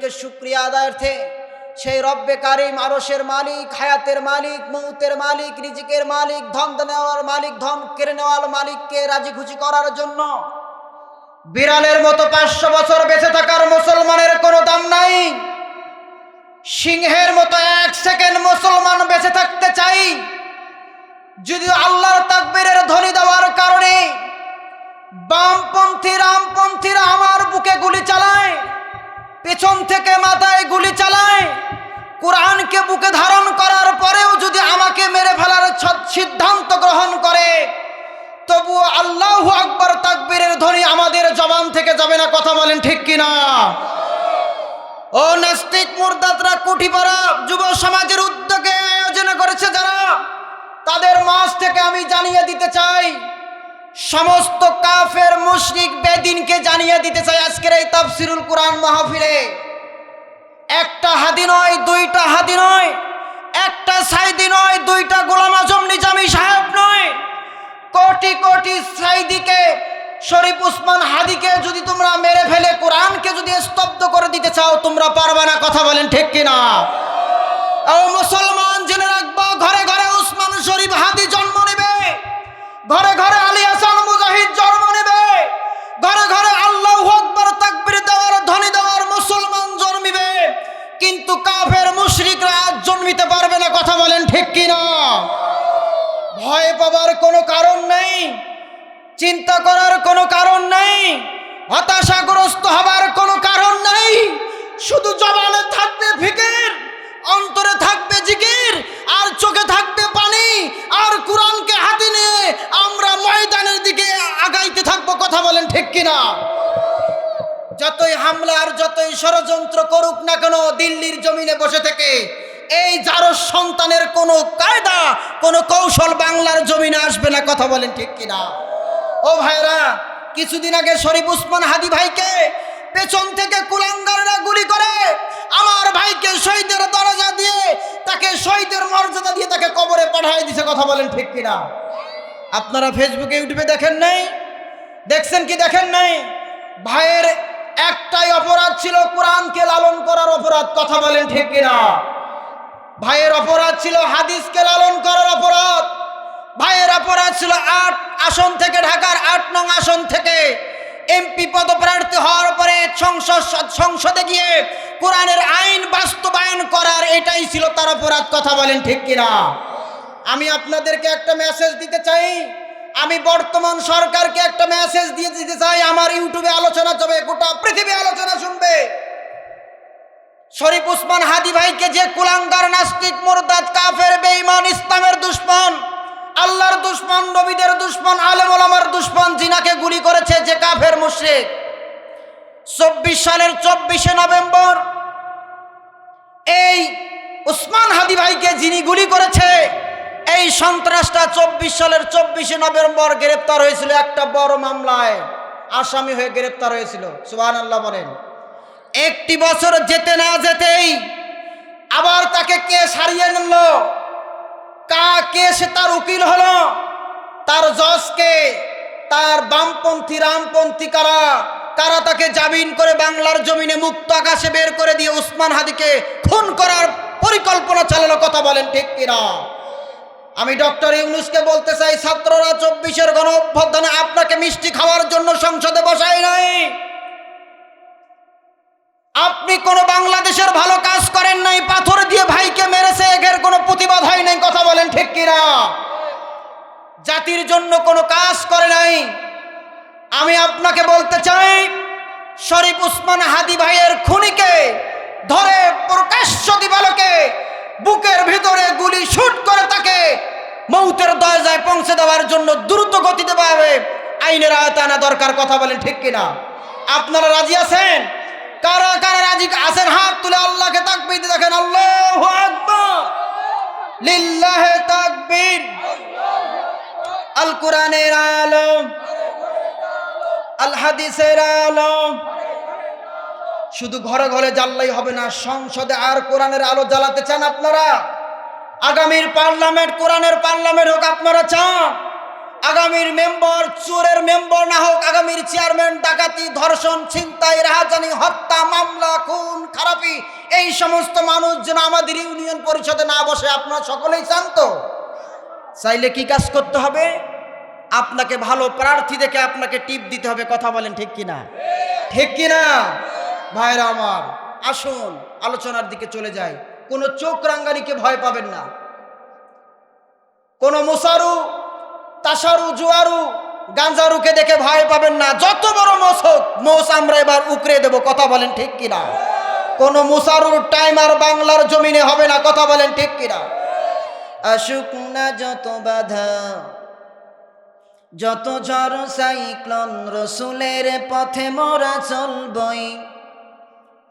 থেকে শুকরিয়া আদায়ার্থে সেই রব্বে কারিম আরশের মালিক, হায়াতের মালিক, মৌতের মালিক, রিজিকের মালিক, ধন দেওয়ার মালিক, ধন কেড়ে নেওয়ার মালিককে রাজি খুশি করার জন্য বিড়ালের মতো 500 বছর বেঁচে থাকার মুসলমানের কোনো দাম নাই। সিংহের মতো 1 সেকেন্ড মুসলমান বেঁচে থাকতে চাই। যদিও আল্লাহর তাকবীরের ধ্বনি দেওয়ার কারণে রামপন্থীরা আমার বুকে গুলি চালায়, পেছন থেকে মাথায় গুলি চালায়, কোরআনকে বুকে ধারণ করার পরেও যদি আমাকে মেরে ফেলার সিদ্ধান্ত গ্রহণ করে, তবুও আল্লাহু আকবার তাকবীরের ধ্বনি আমাদের জবান থেকে যাবে না। কথা বলেন ঠিক কিনা? ও নাস্তিক মুরতাদরা, কুঠিপাড়া যুব সমাজের উদ্যোগে আয়োজন করেছে যারা, তাদের মাঝ থেকে আমি জানিয়ে দিতে চাই, সমস্ত কাফের মুশরিক বেদিনকে জানিয়ে দিতে চাই, আজকের এই তাফসিরুল কোরআন মাহফিলে একটা হাদি নয়, 2টা হাদি নয়, একটা সাইদি নয়, 2টা গোলাম আজম নিজামী সাহেব নয়, কোটি কোটি সাইদিকে, শরীফ উসমান হাদিকে যদি তোমরা মেরে ফেলে কোরআনকে যদি স্তব্ধ করে দিতে চাও, তোমরা পারবে না। কথা বলেন ঠিক কিনা? ও মুসলমান, জেনে রাখবা, ঘরে ঘরে উসমান শরীফ হাদি জন্ম নেবে, ঘরে ঘরে আলী হাসান মুজাহিদ জন্ম নেবে, ঘরে ঘরে আল্লাহু আকবার তাকবীর দেওয়ার ধ্বনি দেওয়ার মুসলমান জন্মিবে, কিন্তু কাফের মুশরিকরা আজ জন্মিতে পারবে না। কথা বলেন ঠিক কিনা? ভয় পাবার কোনো কারণ নেই, চিন্তা করার কোনো কারণ নেই, হতাশাগ্রস্ত হবার কোনো কারণ নেই। শুধু জবানে থাকবে ফিকির, অন্তরে থাকবে জিকির, আর চোখে থাকবে পানি, আর কোরআনকে হাতে নিয়ে আমরা ময়দানের দিকে আগাইতে থাকবো। কথা বলেন ঠিক কিনা? যতই হামলা আর যতই ষড়যন্ত্র করুক না কেন, দিল্লির জমিনে বসে থেকে এই জারজ সন্তানের কোনো কায়দা, কোনো কৌশল বাংলার জমিনে আসবে না। কথা বলেন ঠিক কিনা? ও ভাইরা, কিছুদিন আগে শরীফ উসমান হাদি ভাইকে পেছন থেকে কুলাঙ্গাররা গুলি করে আমার ভাইকে শহীদের দরজা দিয়ে, তাকে শহীদের মর্যাদা দিয়ে তাকে কবরে পাঠিয়ে দিয়েছে। কথা বলেন ঠিক কিনা? আপনারা ফেসবুকে ইউটিউবে দেখেন নাই? দেখছেন কি দেখেন নাই? ভাইয়ের একটাই অপরাধ ছিল, কোরআনকে লালন করার অপরাধ। কথা বলেন ঠিক কিনা? ভাইয়ের অপরাধ ছিল হাদিসকে লালন করার অপরাধ। ভাইয়ের অপরাধ ছিল 8 আসন থেকে, ঢাকার 8 নং আসন থেকে এমপি পদপ্রার্থী হওয়ার পরে সংসদে গিয়ে কোরআনের আইন বাস্তবায়ন করার, এটাই ছিল তার অপরাধ। কথা বলেন ঠিক কিনা? আমি আপনাদেরকে একটা মেসেজ দিতে চাই, আমি বর্তমান সরকারকে একটা মেসেজ দিয়ে দিতে চাই। আমার ইউটিউবে আলোচনা চলবে, গোটা পৃথিবী আলোচনা শুনবে। শরীফ উসমান হাদি ভাইকে যে কুলাঙ্গার, নাস্তিক, মুরতাদ, কাফের, বেঈমান, ইসলামের দুশমন, আল্লাহর দুশমন, নবীদের দুশমন, আলেম ওলামার দুশমন, জিনাকে গুলি করেছে যে কাফের মুশরিক, 24 সালের 24শে নভেম্বর এই উসমান হাদি ভাইকে যিনি গুলি করেছে, এই সন্ত্রাসটা 24 সালের 24শে নভেম্বর গ্রেফতার হয়েছিল একটা বড় মামলায়, আসামি হয়ে গ্রেফতার হয়েছিল। সুবহানাল্লাহ বলেন। 1টি বছর যেতে না যেতেই আবার তাকে কেস হারিয়ে নিল। কেসে তার উকিল হলো, তার জজকে, তার বামপন্থী রামপন্থী কারা তাকে জামিন করে বাংলার জমিনে মুক্ত আকাশে বের করে দিয়ে উসমান হাদিকে খুন করার পরিকল্পনা চালালো। কথা বলেন ঠিক কিনা? আমি ডক্টর ইউনূসকে বলতে চাই, ছাত্ররা 24-এর গণ অভ্যুত্থানে আপনাকে মিষ্টি খাওয়ার জন্য সংসদে বসায় নাই। আপনি কোন বাংলাদেশের ভালো কাজ করেন নাই, পাথর দিয়ে ভাইকে মেরেছে, এর কোনো প্রতিবাদ হয় নাই। কথা বলেন ঠিক কিনা? জাতির জন্য কোনো কাজ করে নাই। আমি আপনাকে বলতে চাই, শরীফ উসমান হাদি ভাইয়ের খুনিকে ধরে প্রকাশ্য দিবালোকে বুকের ভিতরে গুলি শুট করে তাকে মৌতের দরজায় পৌঁছে দেওয়ার জন্য দ্রুত গতিতে পাবে আইনের আওতায় আনা দরকার। কথা বলেন ঠিক কিনা? আপনারা রাজি আছেন? কারা কারা রাজি আছেন হাত তুলে আল্লাহকে তাকবীর দিয়ে দেখেন। আল্লাহু আকবার, লিল্লাহি তাকবীর। আল কোরআনের আলো, আল হাদিসের আলো। শুধু ঘরে ঘরে জ্বাললেই হবে না, সংসদে আর কোরআনের আলো জ্বালাতে চান আপনারা? আগামীর পার্লামেন্ট কোরআনের পার্লামেন্ট হোক আপনারা চান? আগামীর মেম্বার চোরের মেম্বার না হোক, আগামীর চেয়ারম্যান ডাকাতি, ধর্ষণ, ছিনতাই, রাহাজানি, হত্যা, মামলা, খুন, খারাপ মুনাফি এই সমস্ত মানুষ যেন আমাদের ইউনিয়ন পরিষদে না বসে আপনারা সকলেই চান তো? চাইলে কি কাজ করতে হবে? আপনাকে ভালো প্রার্থী দেখে আপনাকে টিপ দিতে হবে। কথা বলেন ঠিক কিনা? ঠিক কিনা ভাইরা আমার? আসুন আলোচনার দিকে চলে যাই। কোনো চোখ রাঙ্গানিকে ভয় পাবেন না, কোনো মুসারু তাসারু জুয়ারু গাঞ্জারুকে দেখে ভয় পাবেন না। যত বড় মোষ আমরা এবার উকড়ে দেব। কথা বলেন ঠিক কিনা? কোনো মুসারুর টাইম আর বাংলার জমিনে হবে না। কথা বলেন ঠিক কিনা? আসুক না যত বাধা, যত ঝড় সাইক্লোন, রসুলের পথে মোরা চলবই।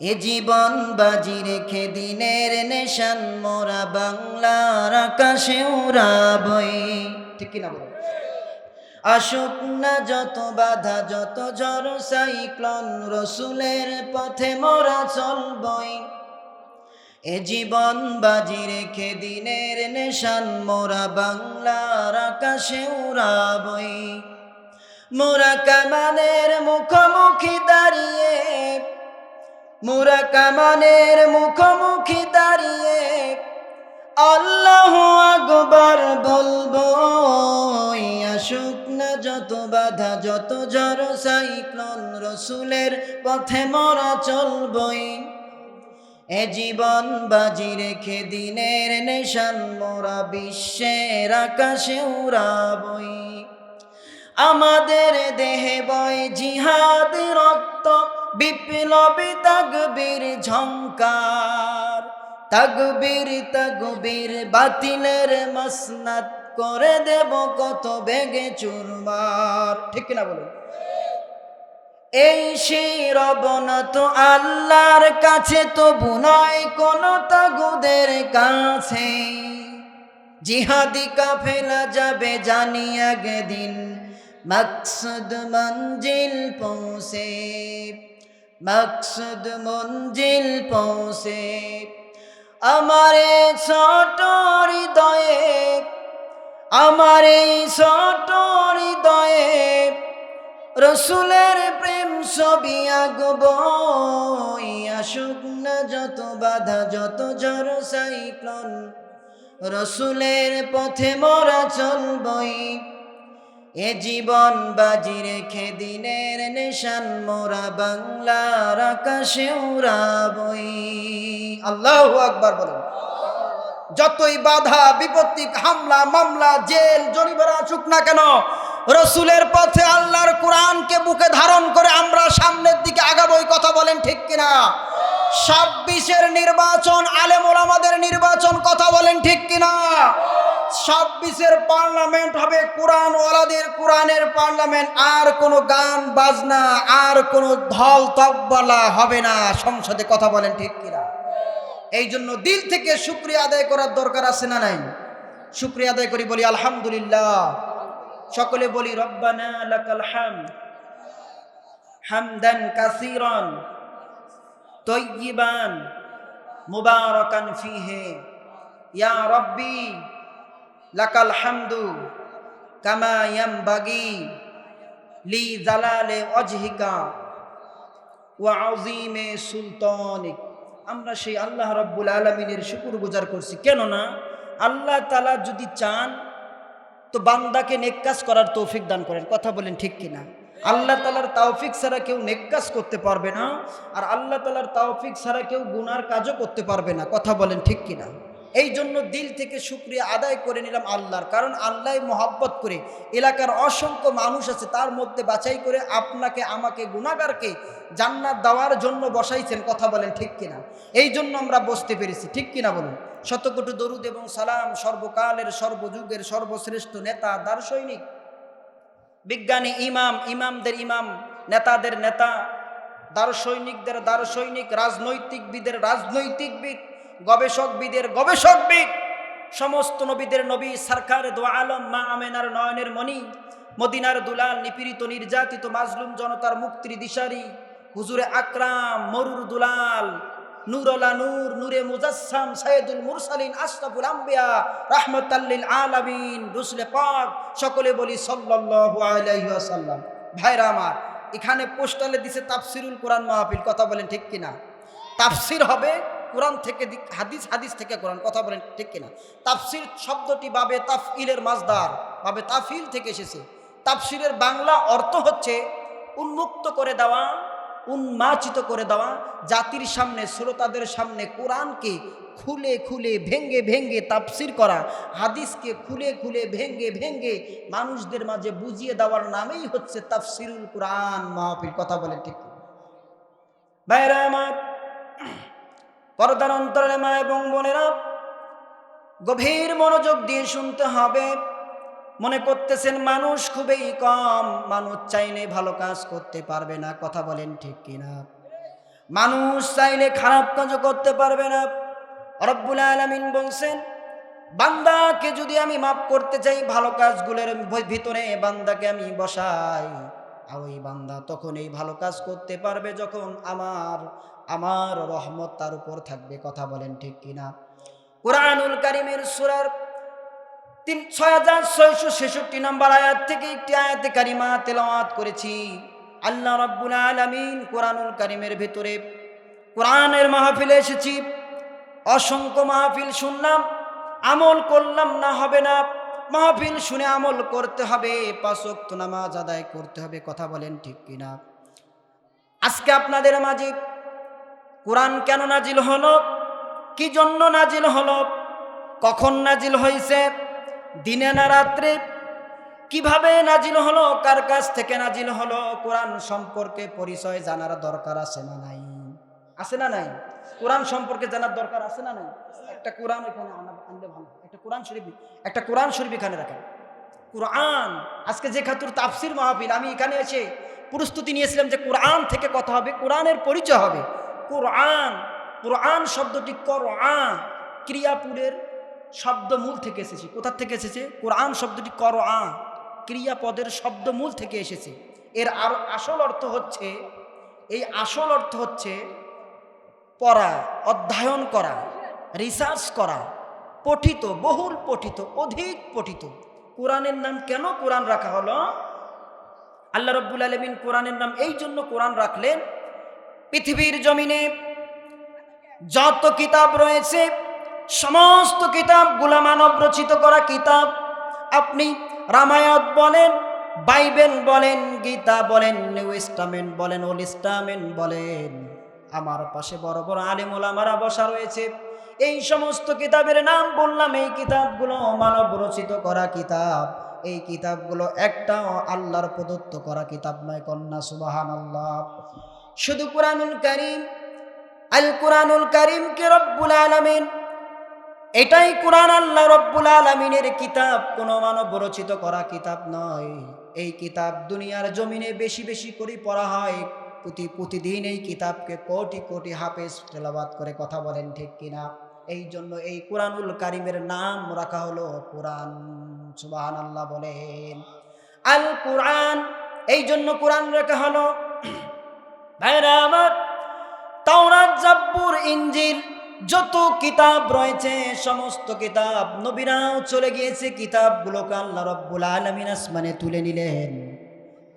এ জীবন বাজি রেখে দিনের নেশান মোরা বাংলার আকাশে উড়াবই। ঠিক কিনা বলো? আসুক না যত বাধা, যত ঝড় সাইক্লোন, রসুলের পথে মোরা চলবই। এ জীবন বাজি রেখে দিনের নেশান মোরা বাংলার আকাশে উড়াবই। মোরা কামানের মুখোমুখি দাঁড়িয়ে, মোরা কামানের মুখোমুখি দাঁড়িয়ে আল্লাহু আকবার বলবো। আসুক না যত বাধা, যত ঝড় সাইক্লোন, রসুলের পথে মোরা চলবই। এ জীবন বাজি রেখে দিনের নেশান মোরা বিশ্বের আকাশে উড়াবই। আমাদের দেহে বয় জিহাদ রক্ত, বিপ্লবী তাকবীর ঝংকার। তাকবীর তাকবীর বাতিলের মসনদ করে দেব কত বেগে চুরমার। ঠিক না বলুন? এই শিরবনা তো আল্লাহর কাছে, তবু নয় কোন তাগুদের কাছে। জিহাদি কাফেলা যাবে জানি আগে দিন, মকসদ মঞ্জিল পৌঁছে, মকসদ মঞ্জিল পৌঁছে। আমার এই ছোট হৃদয়ে, আমার এই ছোট হৃদয়ে রসুলের প্রেম ছবি আঁকবই। আসুক না যত বাধা, যত ঝড় সাইক্লোন, রসুলের পথে মোরা চলবই। এ জীবন বাজি রেখে দিনের নেশান মোরা বাংলার আকাশে উড়াবই। আল্লাহু আকবার বলুন। যতই বাধা বিপত্তি, হামলা মামলা, জেল জরিমানা আসুক না কেন, রসুলের পথে আল্লাহর কোরআনকে বুকে ধারণ করে আমরা সামনের দিকে আগাবোই। কথা বলেন ঠিক কিনা? 26-এর নির্বাচন আলেম ওলামাদের নির্বাচন। কথা বলেন ঠিক কিনা? 26-এর পার্লামেন্ট হবে কোরআন ওয়ালাদের কোরআনের পার্লামেন্ট। আর কোনো গান বাজনা, আর কোনো ঢল তকবালা হবে না সংসদে। কথা বলেন ঠিক কিনা? এই জন্য দিল থেকে শুকরিয়া আদায় করার দরকার আছে না নাই? শুকরিয়া আদায় করি, বলি আলহামদুলিল্লাহ। সকলে বলি রব্বানা লাকাল হামদ হামদান কাসীরান তাইয়িবান মুবারাকান ফীহি ইয়া রাব্বি লাকাল হামদু কামা ইয়ামবাগি লি জালালি ওয়াজহিকা ওয়া আযীমি সুলতানিক। আমরা সেই আল্লাহ রাব্বুল আলামিনের শুকরগুজার করছি। কেন না আল্লাহ তাআলা যদি চান তো বান্দাকে নেক কাজ করার তৌফিক দান করেন। কথা বলেন ঠিক কিনা? আল্লাহ তাআলার তৌফিক ছাড়া কেউ নেক কাজ করতে পারবে না, আর আল্লাহ তাআলার তৌফিক ছাড়া কেউ গুনার কাজও করতে পারবে না। কথা বলেন ঠিক কিনা? এই জন্য দিল থেকে শুকরিয়া আদায় করে নিলাম আল্লাহর। কারণ আল্লাহ মহব্বত করে এলাকার অসংখ্য মানুষ আছে, তার মধ্যে বাছাই করে আপনাকে আমাকে গুনাহগারকে জান্নাত দেওয়ার জন্য বসাইছেন। কথা বলেন ঠিক কিনা? এই জন্য আমরা বসতে পেরেছি। ঠিক কিনা বলুন? শতকোটি দরুদ এবং সালাম সর্বকালের সর্বযুগের সর্বশ্রেষ্ঠ নেতা, দার্শনিক, বিজ্ঞানী, ইমাম, ইমামদের ইমাম, নেতাদের নেতা, দার্শনিকদের দার্শনিক, রাজনৈতিকবিদের রাজনৈতিকবিদ, গবেষকবিদের গবেষকবিদ, সমস্ত নবীদের নবী, সরকার দো আলম মা আমেনার নয়নের মণি, মদিনার দুলাল, নিপীড়িত নির্যাতিত মাজলুম জনতার মুক্তির দিশারি হুজুরে আকরাম, মরুর দুলাল, নূরুল্লাহ নূর, নূরে মুজাসসাম, সাইয়্যিদুল মুরসালিন, আশরাফুল আম্বিয়া, রাহমাতাল লিল আলামিন, রাসূলে পাক। সকলে বলি সাল্লাল্লাহু আলাইহি ওয়াসাল্লাম। ভাইরা আমার, এখানে পোস্টালে দিছে তাফসিরুল কোরআন মাহফিল। কথা বলেন ঠিক কিনা? তাফসির হবে কোরআন থেকে, হাদিস, হাদিস থেকে কোরআন। কথা বলেন ঠিক কিনা? তাফসির শব্দটি বাবে তাফইলের মাজদার, বাবে তাফিল থেকে এসেছে। তাফসিরের বাংলা অর্থ হচ্ছে উন্মুক্ত করে দেওয়া, উন্মাচিত করে দেওয়া, জাতির সামনে, শ্রোতাদের সামনে কোরআনকে খুলে খুলে ভেঙ্গে ভেঙ্গে তাফসির করা, হাদিসকে খুলে খুলে ভেঙ্গে ভেঙ্গে মানুষদের মাঝে বুঝিয়ে দেওয়ার নামেই হচ্ছে তাফসিরুল কোরআন মাহফিল। কথা বলেন ঠিক কিনা? ভাইরা আমার, পর্দার অন্তরে মা এবং বোনেরা, গভীর মনোযোগ দিয়ে শুনতে হবে। মনে করতেছেন মানুষ খুবই কম, মানুষ চাইলে ভালো কাজ করতে পারবে না। কথা বলেন ঠিক কিনা? মানুষ চাইলে খারাপ কাজও করতে পারবে না। রব্বুল আলামিন বলছেন, বান্দাকে যদি আমি মাফ করতে চাই, ভালো কাজগুলোর ভিতরে বান্দাকে আমি বসাই, আর ওই বান্দা তখন এই ভালো কাজ করতে পারবে যখন আমার রহমত তার উপর থাকবে। কথা বলেন ঠিক কিনা? কুরআনুল কারীমের সূরার 6666 নম্বর আয়াত থেকে একটি আয়াতে কারিমা তেলাওয়াত করেছি। আল্লাহ রাব্বুল আলামিন কুরআনুল কারীমের ভিতরে, কোরআনের মাহফিলে এসেছি, অসংখ্য মাহফিল শুনলাম, আমল করলাম না, হবে না। মাহফিল শুনে আমল করতে হবে, 5 ওয়াক্ত নামাজ আদায় করতে হবে। কথা বলেন ঠিক কিনা? আজকে আপনাদের মাঝে কোরআন কেন নাজিল হলো, কি জন্য নাজিল হলো, কখন নাজিল হয়েছে, দিনে না রাত্রে, কিভাবে নাজিল হলো, কার কাছ থেকে নাজিল হলো, কোরআন সম্পর্কে পরিচয় জানার দরকার আছে না নাই? আছে না নাই? কোরআন সম্পর্কে জানার দরকার আছে না নাই? একটা কোরআন এখানে আনলে ভালো, একটা কোরআন শরীফ এখানে রাখেন। কোরআন আজকে যে খাতুর তাফসির মাহফিল, আমি এখানে এসে প্রস্তুতি নিয়েছিলাম যে কোরআন থেকে কথা হবে, কোরআনের পরিচয় হবে। কোরআন, কোরআন শব্দটি করআন, ক্রিয়াপুরের শব্দমূল থেকে এসেছে। কোথা থেকে এসেছে? কোরআন শব্দটি করআন, ক্রিয়াপদের শব্দমূল থেকে এসেছে। এর আর আসল অর্থ হচ্ছে, এই আসল অর্থ হচ্ছে পড়া, অধ্যয়ন করা, রিসার্চ করা, পঠিত, বহুল পঠিত, অধিক পঠিত। কোরআনের নাম কেন কোরআন রাখা হলো? আল্লাহ রাব্বুল আলামিন কোরআনের নাম এই জন্য কোরআন রাখলেন, পৃথিবীর জমিনে যত কিতাব রয়েছে সমস্ত কিতাবগুলো মানব রচিত করা কিতাব। আপনি রামায়ণ বলেন, বাইবেল বলেন, গীতা বলেন, নিউ টেস্টামেন্ট বলেন, ওল্ড টেস্টামেন্ট বলেন, আমার পাশে বড় বড় আলেম ওলামারা বসা রয়েছে। এই সমস্ত কিতাবের নাম বললাম, এই কিতাবগুলো মানব রচিত করা কিতাব। এই কিতাবগুলো একটাও আল্লাহর প্রদত্ত করা কিতাব নয়। কন্যা সুবহানাল্লাহ। শুধু কুরআনুল কারীম, আল কুরআনুল কারীমকে রব্বুল আলামিন, এটাই কোরআন আল্লাহ রব্বুল আলামিনের কিতাব, কোনো মানব রচিত করা কিতাব নয়। এই কিতাব দুনিয়ার জমিনে বেশি বেশি করে পড়া হয়, প্রতিদিন এই কিতাবকে কোটি কোটি হাফেজ তেলাওয়াত করে। কথা বলেন ঠিক কিনা? এই জন্য এই কোরআনুল কারীমের নাম রাখা হলো কোরআন। সুবহানাল্লাহ বলেন। আল কোরআন, এই জন্য কোরআন রাখা হলো। ভাইরা আমার, তাওরাত, জাবুর, ইনজিল যত কিতাব রয়েছে সমস্ত কিতাব, নবীরাও চলে গিয়েছে, কিতাবগুলোকে আল্লাহ রব্বুল আলামিন আসমানে তুলে নিলেন।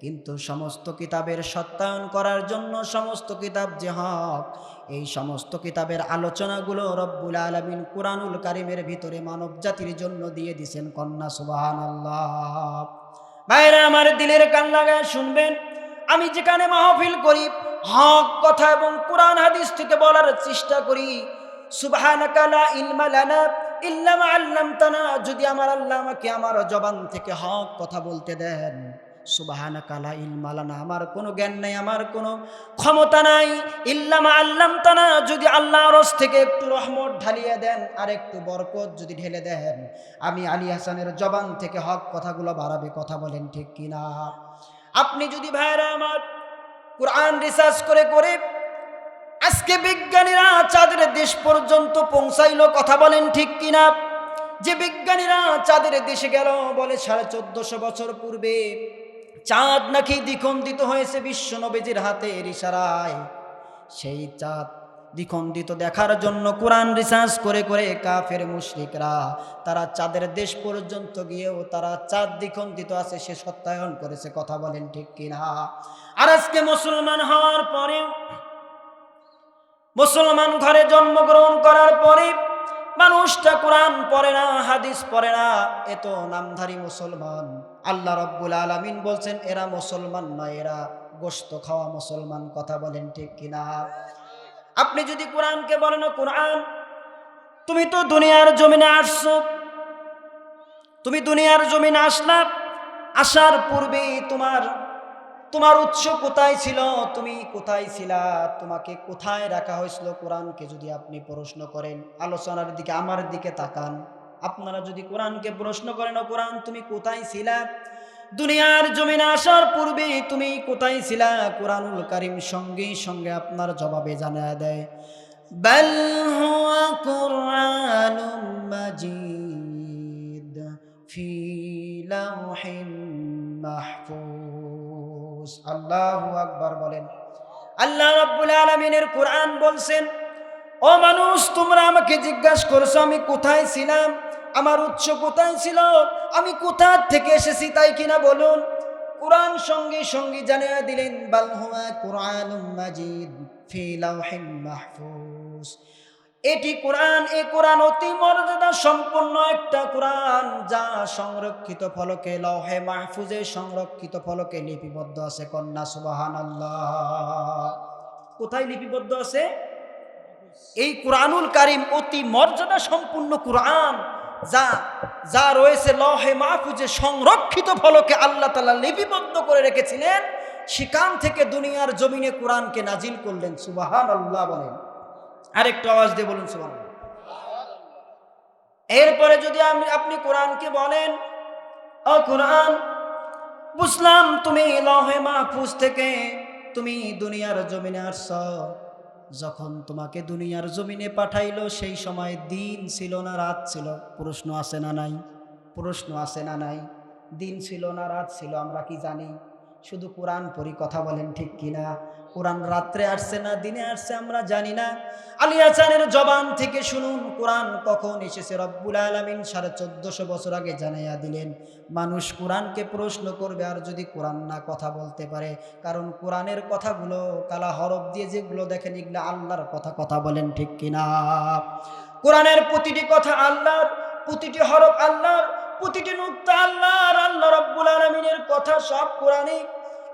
কিন্তু সমস্ত কিতাবের সত্যায়ন করার জন্য, সমস্ত কিতাব যে হক, এই সমস্ত কিতাবের আলোচনাগুলো রব্বুল আলামিন কুরআনুল কারীমের ভিতরে মানব জাতির জন্য দিয়ে দিয়েছেন। কন্যা সুবহানাল্লাহ। ভাইরা আমার, দিলের কান লাগায় শুনবেন। আমি যেখানে মাহফিল করি, হক কথা এবং কোরআন হাদিস থেকে বলার চেষ্টা করি। সুবহানাকা লা ইলমা লানা ইল্লা মা আল্লামতানা, যদি আমার আল্লাহ আমাকে আমার জবান থেকে হক কথা বলতে দেন, সুবহানাকা লা ইলমা লানা, আমার কোনো জ্ঞান নাই, আমার কোনো ক্ষমতা নাই, ইল্লা মা আল্লামতানা, যদি আল্লাহ আরশ থেকে একটু রহমত ঢালিয়ে দেন, আর একটু বরকত যদি ঢেলে দেন, আমি আলী হাসানের জবান থেকে হক কথাগুলো বাড়াবে। কথা বলেন ঠিক কিনা? আপনি যদি ভাইরা আমার কোরআন রিসার্চ করে করে আজকে বিজ্ঞানীরা চাঁদের দেশ পর্যন্ত পৌঁছাইলো। কথা বলেন ঠিক কিনা? যে বিজ্ঞানীরা চাঁদের দেশে গেল, বলে 1450 বছর পূর্বে চাঁদ নাকি দ্বিখণ্ডিত হয়েছে বিশ্ব নবীজির হাতের ইশারায়। সেই চাঁদ দ্বিখণ্ডিত দেখার জন্য কোরআন রিসার্চ করে করে কাফের মুশরিকরা, তারা চাঁদের দেশ পর্যন্ত গিয়েও তারা চাঁদ দ্বিখণ্ডিত আছে সে সত্যায়ন করেছে। কথা বলেন ঠিক কিনা? আর আজকে মুসলমান হওয়ার পরে মুসলমান ঘরে জন্মগ্রহণ করার পরে মানুষটা কোরআন পড়ে না, হাদিস পড়ে না, এ তো নামধারী মুসলমান। আল্লাহ রাব্বুল আলামিন বলছেন এরা মুসলমান নয়, এরা গোশত খাওয়া মুসলমান। কথা বলেন ঠিক কিনা? আপনি যদি কোরআনকে বলেন কোরআন, তুমি তো দুনিয়ার জমিনে আসছো, তুমি দুনিয়ার জমিনে আসলা, আসার পূর্বে তোমার উৎস কোথায় ছিল, তুমি কোথায় ছিলা, তোমাকে কোথায় রাখা হয়েছিল? কোরআনকে যদি আপনি প্রশ্ন করেন, আলোচনার দিকে আমার দিকে তাকান, আপনারা যদি কোরআনকে প্রশ্ন করেন কোরআন তুমি কোথায় ছিলা, দুনিয়ার জমিনে আসার পূর্বে তুমি কোথায় ছিলা, কোরআনুল কারীম সঙ্গে সঙ্গে আপনার জবাবে জানায় দেয়, বাল হুয়া কুরআনুম মাজিদ ফি লাওহিম মাহফুজ। আল্লাহু আকবার বলেন। আল্লাহ রাব্বুল আলামিনের কোরআন বলছেন, ও মানুষ তোমরা আমাকে জিজ্ঞাসা করছো আমি কোথায় ছিলাম, আমার উৎস কোথায় ছিল, আমি কোথা থেকে এসেছি, তাই কিনা বলুন? কোরআন সঙ্গে সঙ্গে জানিয়ে দিলেন, বাল হুয়া কুরআনুম মাজিদ ফি লাওহিম মাহফুজ। এটি কোরআন, এই কোরআন অতি মর্যাদা সম্পন্ন একটা কোরআন, যা সংরক্ষিত ফলকে লৌহে মাহফুজে সংরক্ষিত ফলকে লিপিবদ্ধ আছে। কন্যা সুবহানাল্লাহ। কোথায় লিপিবদ্ধ আছে? এই কোরআনুল কারীম অতি মর্যাদা সম্পূর্ণ কোরআন, যা রয়েছে লৌহে মাহফুজে সংরক্ষিত ফলকে আল্লাহ তাআলা লিপিবদ্ধ করে রেখেছিলেন। সেখান থেকে দুনিয়ার জমিনে কোরআনকে নাজিল করলেন। সুবহানাল্লাহ বলেন। আরেকটু আওয়াজ দিয়ে বলুন সুবহানাল্লাহ। এরপরে যদি আপনি কোরআনকে বলেন, ও কোরআন বুঝলাম তুমি লৌহে মাহফুজ থেকে তুমি দুনিয়ার জমিনে আসছ, যখন তোমাকে দুনিয়ার জমিনে পাঠাইলো সেই সময় দিন ছিল না রাত ছিল? প্রশ্ন আছে না নাই? প্রশ্ন আছে না নাই? দিন ছিল না রাত ছিল আমরা কি জানি? শুধু কোরআন পড়ি। কথা বলেন ঠিক কিনা? কোরআন রাত্রে আসছে না দিনে আসছে আমরা জানি না। আলী হাসানের জবান থেকে শুনুন কোরআন কখন এসেছে রব্বুল আলামিন 1450 বছর আগে জানাইয়া দিলেন। মানুষ কোরআনকে প্রশ্ন করবে আর যদি কোরআন না কথা বলতে পারে, কারণ কোরআনের কথাগুলো কালা হরফ দিয়ে যেগুলো দেখেন এগুলো আল্লাহর কথা। কথা বলেন ঠিক কিনা? কোরআনের প্রতিটি কথা আল্লাহর, প্রতিটি হরফ আল্লাহর, প্রতিটি নুক্তা আল্লাহর। আল্লাহ রাব্বুল আলামিনের কথা সব কোরআনে।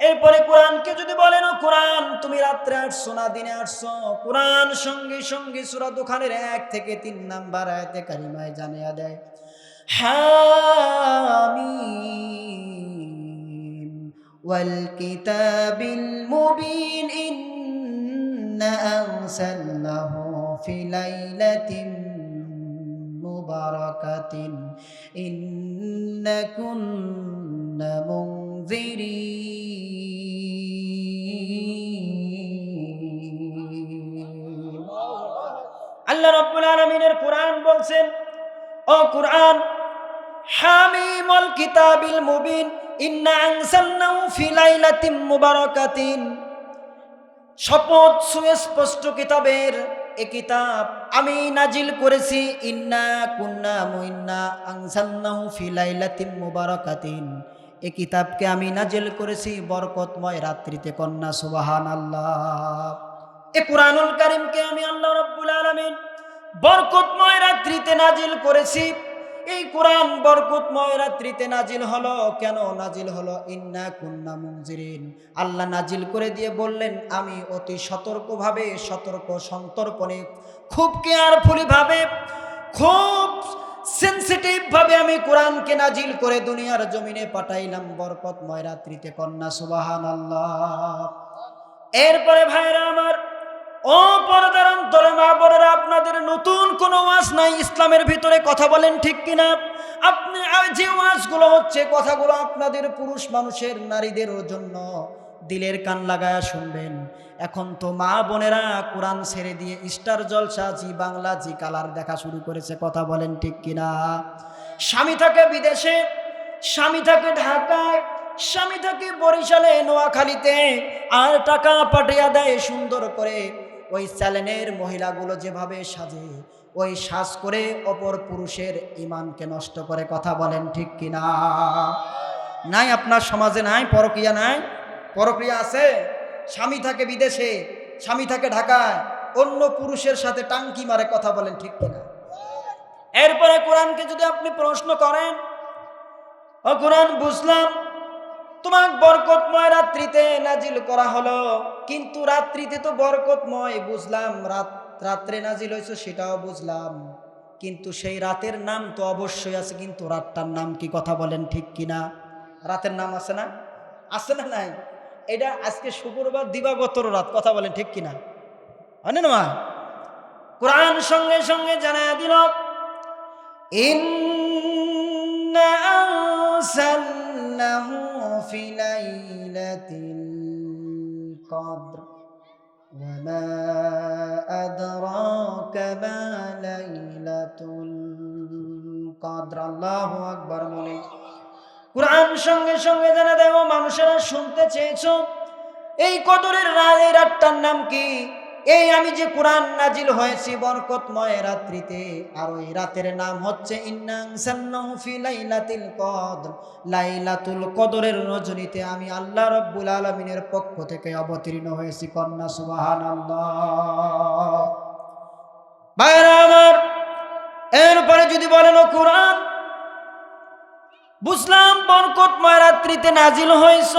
এরপরে কোরআনকে যদি বলেন ও কোরআন তুমি রাত্রে আসছো না দিনে আসছো, কোরআন সঙ্গে সঙ্গে সূরা দুখানের 1 থেকে 3 নাম্বার আয়াতে কারিমায় জানিয়ে দেয়, হামিম ওয়াল কিতাবিল মুবিন ইন্না আনসালনাহু ফি লাইলাতিন মুবারাকাতিন ইন্না কুন্না মুনজিরিন। আল্লাহ রাব্বুল আলামিনের কোরআন বলছেন, ও কোরআন হামিমুল কিতাবিল মুবিন ইন্না আনসালনাহু ফি লাইলাতিন মুবারাকাতিন, শপথ সুস্পষ্ট কিতাবের, এ কিতাব আমি নাজিল করেছি। ইন্না আনসালনাহু ফি লাইলাতিন মুবারাকাতিন, এ কিতাবকে আমি নাজিল করেছি বরকতময় রাত্রিতে। কন্যা সুবহানাল্লাহ। এ কোরআনুল কারীমকে আমি আল্লাহ রাব্বুল আলামিন বরকতময় রাত্রিতে নাজিল করেছি। এই কোরআন বরকতময় রাত্রিতে নাজিল হলো। কেন নাজিল হলো? ইন্না কুন্না মুনজিরিন, আল্লাহ নাজিল করে দিয়ে বললেন আমি অতি সতর্কভাবে, সতর্ক সন্তর্পণে, খুব কেয়ারফুলি ভাবে, খুব সেনসিটিভ ভাবে আমি কোরআনকে নাজিল করে দুনিয়ার জমিনে পাঠাইলাম বরকতময় রাত্রিতে। কন্যা সুবহানাল্লাহ। এরপরে ভাইরা আমার, ও পর্দার অন্তরে মা বোনেরা, আপনাদের নতুন কোনো ওয়াজ নাই ইসলামের ভিতরে। কথা বলেন ঠিক কিনা? আপনি যে ওয়াজগুলো হচ্ছে কথাগুলো আপনাদের পুরুষ মানুষের, নারীদের জন্য। দিলের কান লাগায়া শুনবেন। এখন তো মা বোনেরা কোরআন ছেড়ে দিয়ে স্টার জলসা, জি বাংলা, জি কালার দেখা শুরু করেছে। কথা বলেন ঠিক কিনা? স্বামী থাকে বিদেশে, স্বামী থাকে ঢাকায়, স্বামী থাকে বরিশালে, নোয়াখালীতে, আর টাকা পাঠিয়ে দেয় সুন্দর করে। ওই চ্যানেলের মহিলাগুলো যেভাবে সাজে, ওই সাজ করে অপর পুরুষের ঈমানকে নষ্ট করে। কথা বলেন ঠিক কিনা? নাই আপনার সমাজে নাই পরকীয়া? নাই পরকীয়া আছে। স্বামী থাকে বিদেশে, স্বামী থাকে ঢাকায়, অন্য পুরুষের সাথে টাঙ্কি মারে, কথা বলেন ঠিক কিনা? এরপরে কোরআনকে যদি আপনি প্রশ্ন করেন, ও কোরআন বুঝলাম তোমার বরকতময় রাত্রিতে নাজিল করা হলো, কিন্তু রাত্রিতে তো বরকতময় বুঝলাম, রাত্রে নাজিল হয়েছে সেটাও বুঝলাম, কিন্তু সেই রাতের নাম তো অবশ্যই আছে, কিন্তু রাতটার নাম কি, কথা বলেন ঠিক কিনা? রাতের নাম আছে না? আছে না নাই? এটা আজকে শুক্রবার দিবাগতর রাত, কথা বলেন ঠিক কিনা? হয় না মা? কোরআন সঙ্গে সঙ্গে জানায় দিল, ইন্না আনসালনাহু ফি লাইলাতিল কদর ওয়া মা আদরাকা মা লাইলাতুল কদর। আল্লাহু আকবার বলে কোরআন সঙ্গে সঙ্গে জানা দেয়, ও মানুষেরা শুনতে চেয়েছো এই কদরের রাত, এই রাতটার নাম কি? এই আমি যে কোরআন নাজিল হয়েছি বরকতময় রাত্রিতে, আর ওই রাতের নাম হচ্ছে ইন্না আনসালনাহু ফি লাইলাতিল কদর, লাইলাতুল কদরের রজনীতে আমি আল্লাহ রাব্বুল আলামিনের পক্ষ থেকে অবতীর্ণ হয়েছি। কন্যা সুবহানাল্লাহ। ভাইরা আমার, এরপরে যদি বলেন ও কোরআন বুঝলাম বরকতময় রাত্রিতে নাজিল হয়েছ,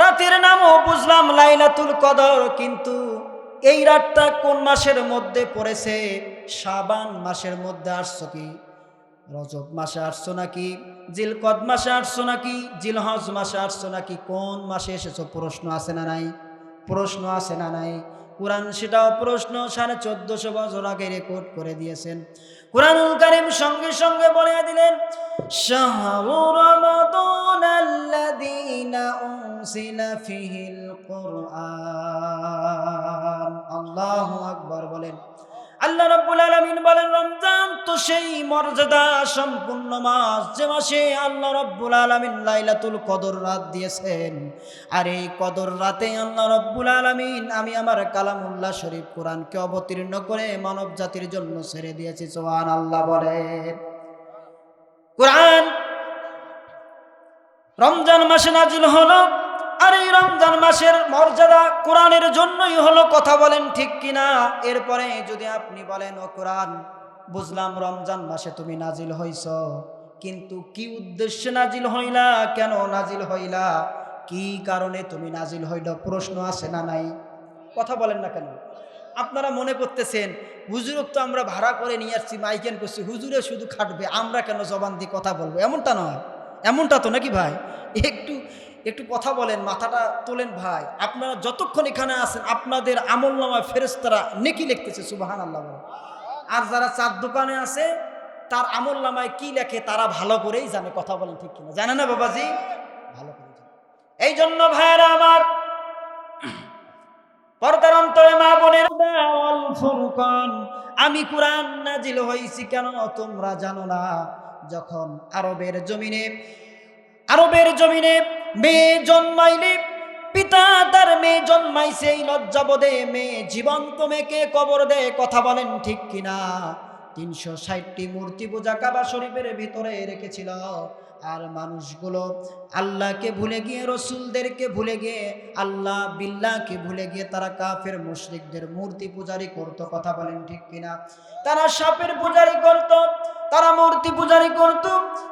রাতের নামও বুঝলাম লাইলাতুল কদর, কিন্তু এই রাতটা কোন মাসের মধ্যে পড়েছে? শাবান মাসের মধ্যে আসছো কি? রজব মাসে আসছো নাকি? জিলকদ মাসে আসছো নাকি? জিলহজ মাসে আসছো নাকি? কোন মাসে এসেছো? প্রশ্ন আছে না নাই? প্রশ্ন আছে না নাই? কোরআন সেটাও প্রশ্ন 1450 বছর আগে রেকর্ড করে দিয়েছেন। কুরআনুল কারীম সঙ্গে সঙ্গে বলে দিলেন, শাহরু রমাদানাল্লাযীনা উনজিলা ফীহিল কুরআন। আল্লাহু আকবার বলেন। আল্লাহ রাব্বুল আলামিন বলেন, রমজান তো সেই মর্যাদা সম্পূর্ণ মাস, যে মাসে আল্লাহ রাব্বুল আলামিন লাইলাতুল কদর রাত দিয়েছেন। আর এই কদর রাতে আল্লাহ রাব্বুল আলামিন আমি আমার কালামুল্লাহ শরীফ কোরআনকে অবতীর্ণ করে মানব জাতির জন্য ছেড়ে দিয়েছি। সুবহানাল্লাহ বলেন। কোরআন রমজান মাসে নাজিল হলো, আর এই রমজান মাসের মর্যাদা কোরআনের জন্যই হলো, কথা বলেন ঠিক কিনা? এরপরে যদি আপনি বলেন, ও কোরআন বুঝলাম রমজান মাসে তুমি নাজিল হইছ, কিন্তু কি উদ্দেশ্যে নাজিল হইলা, কেন নাজিল হইলা, কি কারণে তুমি নাজিল হইল? প্রশ্ন আছে না নাই? কথা বলেন না কেন? আপনারা মনে করতেছেন হুজুরক তো আমরা ভাড়া করে নিয়ে আসছি, মাইকেন করছি, হুজুরে শুধু খাটবে, আমরা কেন জবান দিয়ে কথা বলবো? এমনটা নয়, এমনটা তো নাকি ভাই? একটু একটু কথা বলেন, মাথাটা তোলেন ভাই। আপনারা যতক্ষণ এখানে আছেন আপনাদের আমলনামায় ফেরেশতারা নেকি লিখতেছে। সুবহানাল্লাহ বলেন। আর যারা চার দোকানে আছে তার আমলনামায় কি লেখে তারা ভালো করেই জানে, কথা বলেন ঠিক কিনা? জানে না বাবাজি? ভালো করে জানে। এই জন্য ভাইরা আমার, পর্দার অন্তরে মা বোনের, ওয়াল ফুরকান, আমি কোরআন নাজিল হইছি কেন তোমরা জানো না? যখন আরবের জমিনে মেয়ে জন্মাইলে, পিতা তার মেয়ে জন্মাইছে, এই লজ্জাবোধে মেয়ে জীবন্ত মেয়েকে কবর দেয়, কথা বলেন ঠিক কিনা? 360টি মূর্তি পূজা কাবা শরীফের ভিতরে রেখেছিল। আর মানুষগুলো আল্লাহকে ভুলে গিয়ে, রসুলদেরকে ভুলে গিয়ে, আল্লাহ বিল্লাহকে ভুলে গিয়ে তারা কাফের মুশরিকদের মূর্তি পূজারি করত, কথা বলেন ঠিক কিনা? তারা সাপের পূজারি করত, তারা মূর্তি পূজারি করত,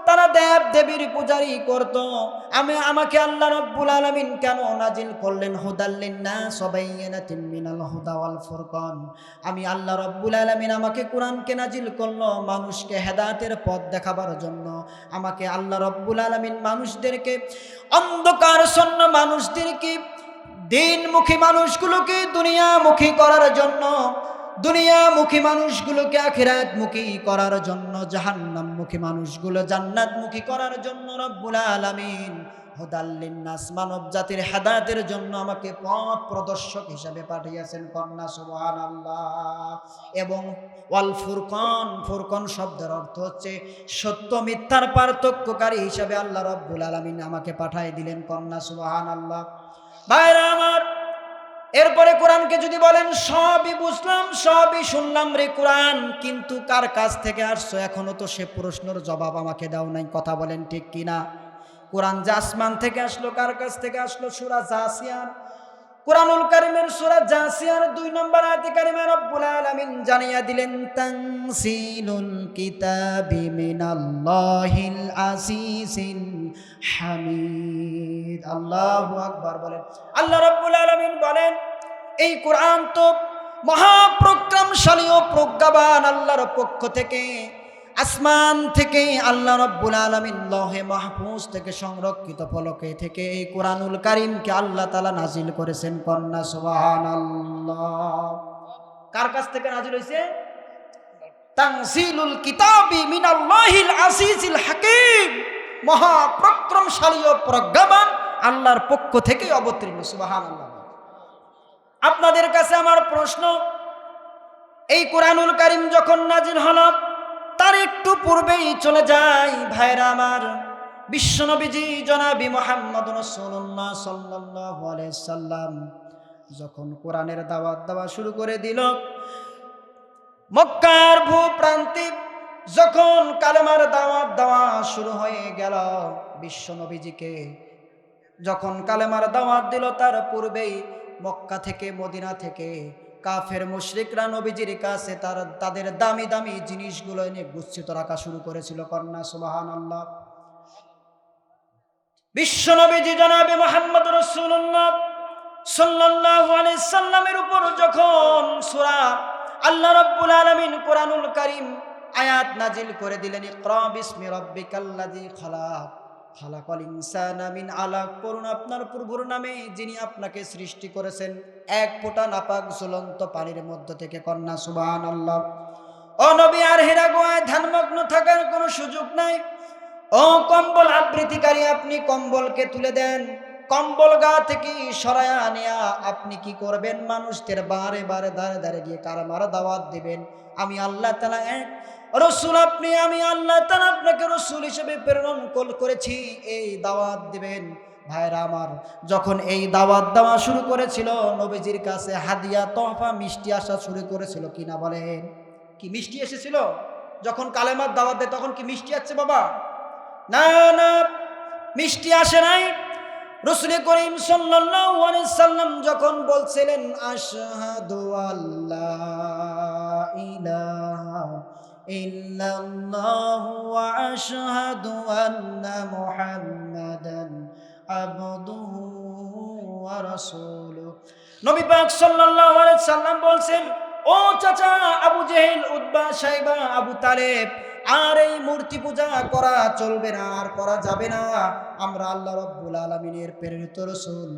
তারা দেব দেবীর পূজারি করত। আমাকে আল্লাহ রাব্বুল আলামিন কেন নাজিল করলেন? হুদাল লিন্নাস ওয়া বাইয়িনাতিন মিনাল হুদা ওয়াল ফুরকান। আমি আল্লাহ রাব্বুল আলামিন আমাকে কোরআনকে নাজিল করলো মানুষকে হেদায়েতের পথ দেখাবার জন্য। আমাকে আল্লাহ রাব্বুল আলামিন মানুষদেরকে, অন্ধকারশূন্য মানুষদেরকে, দিনমুখী মানুষগুলোকে দুনিয়ামুখী করার জন্য, দুনিয়ামুখী মানুষগুলোকে আখিরাতমুখী করার জন্য, জাহান্নামমুখী মানুষগুলো জান্নাতমুখী করার জন্য রব্বুল আলামিন হুদাল লিন্নাস, মানব জাতির হেদায়েতের জন্য আমাকে পথ প্রদর্শক হিসেবে পাঠিয়েছেন। কন্যা সুবহানাল্লাহ। এবং ওয়াল ফুরকান, ফুরকান শব্দের অর্থ হচ্ছে সত্য মিথ্যার পার্থক্যকারী হিসেবে আল্লাহ রব্বুল আলামিন আমাকে পাঠিয়ে দিলেন। কন্যা সুবহানাল্লাহ। ভাইরা আমার, এরপরে কোরআনকে যদি বলেন সবই বুঝলাম, সবই শুনলাম রে কোরআন, কিন্তু কার কাছ থেকে আসছো এখনো তো সে প্রশ্নের জবাব আমাকে দাও নাই, কথা বলেন ঠিক কিনা? কোরআন যে আসমান থেকে আসলো, কার কাছ থেকে আসলো? সূরা জাসিয়ার কুরআনুল কারীমের সূরা জাসিয়ার 2 নম্বর আয়াতে কারিমা রব্বুল আলামিন জানিয়ে দিলেন, তানসিলুল কিতাবি মিনাল্লাহিল আজিজিল হামিদ। আল্লাহু আকবার বলেন। আল্লাহ রব্বুল আলামিন বলেন, এই কোরআন তো মহাপ্রজ্ঞাশালী ও প্রজ্ঞাবান আল্লাহর পক্ষ থেকে, আসমান থেকে আল্লাহ রব্বুল আলামিন লৌহে মাহফুজ থেকে সংরক্ষিত ফলকে থেকে এই কোরআনুল কারীমকে আল্লাহ তাআলা নাজিল করেছেন। কন্যা সুবহানাল্লাহ। কার কাছ থেকে নাজিল হয়েছে? তানসিলুল কিতাবি মিনাল্লাহিল আজিজিল হাকীম, মহাপরাক্রমশালী ও প্রজ্ঞাবান আল্লাহর পক্ষ থেকে অবতীর্ণ। সুবহানাল্লাহ। আপনাদের কাছে আমার প্রশ্ন, এই কোরআনুল কারীম যখন নাজিল হলো তার একটু পূর্বেই চলে যায় ভাইরা আমার, বিশ্বনবীজি জনাবি মুহাম্মদুর রাসূলুল্লাহ সাল্লাল্লাহু আলাইহি সাল্লাম যখন কোরআনের দাওয়াত দেওয়া শুরু করে দিল, মক্কার ভূপ্রান্তে যখন কালেমার দাওয়াত দেওয়া শুরু হয়ে গেল, বিশ্বনবীজিকে যখন কালেমার দাওয়াত দিল তার পূর্বেই মক্কা থেকে, মদিনা থেকে কাফের মুশরিকরা নবীজির কাছে তাদের দামি দামি জিনিসগুলো এনে গুচ্ছিত রাখা শুরু করেছিল। কন্যা সুবহানাল্লাহ। বিশ্বনবীজি জনাবে মুহাম্মদুর রাসূলুল্লাহ সাল্লাল্লাহু আলাইহি সাল্লামের উপর যখন সূরা আল্লাহ রাব্বুল আলামিন কোরআনুল কারীম আয়াত নাজিল করে দিলেন, ইকরা বিসমি রাব্বিকাল্লাযী খালাক, খালাকাল ইনসানা মিন আলাক, পড়ুন আপনার প্রভুর নামে যিনি আপনাকে সৃষ্টি করেছেন এক ফোঁটা নাপাক ঝুলন্ত পানির মধ্য থেকে। কন্যা সুবহানাল্লাহ। ও নবী, আর হেরা গোয়ায় ধ্যানমগ্ন থাকার কোনো সুযোগ নাই। ও কম্বল আবৃত্তিকারী, আপনি কম্বলকে তুলে দেন, কম্বল গা থেকে সরায়া নিয়া আপনি কি করবেন? মানুষদের বারে বারে দাঁড়ে দাঁড়ে গিয়ে কালেমার দাওয়াত দিবেন। আমি আল্লাহ তাআলা এক রসুল, আপনি, আমি আল্লাহ তাআলা আপনাকে রসুল হিসেবে প্রেরণ করেছি, এই দাওয়াত দিবেন। ভাইরা আমার, যখন এই দাওয়াত দেওয়া শুরু করেছিল নবীজির কাছে হাদিয়া তোহফা মিষ্টি আসা শুরু করেছিল কিনা বলেন? কি মিষ্টি এসেছিল? যখন কালেমার দাওয়াত দেয় তখন কি মিষ্টি আসছে বাবা? না না, মিষ্টি আসে নাই। রাসূল করিম সাল্লাল্লাহু আলাইহি সাল্লাম যখন বলছিলেন আশহাদু আল্লা ইলাহা ইল্লাল্লাহু ওয়া আশহাদু আন্না মুহাম্মাদান আবদুহু ওয়া রাসূলুহু, নবী পাক সাল্লাল্লাহু আলাইহি সাল্লাম বলছেন, ও চাচা আবু জেহেল, উতবা, শাইবা, আবু তালেব, আর এই মূর্তি পূজা করা চলবে না, আর করা যাবে না। আমরা আল্লাহ রাব্বুল আলামিনের প্রেরিত রাসূল,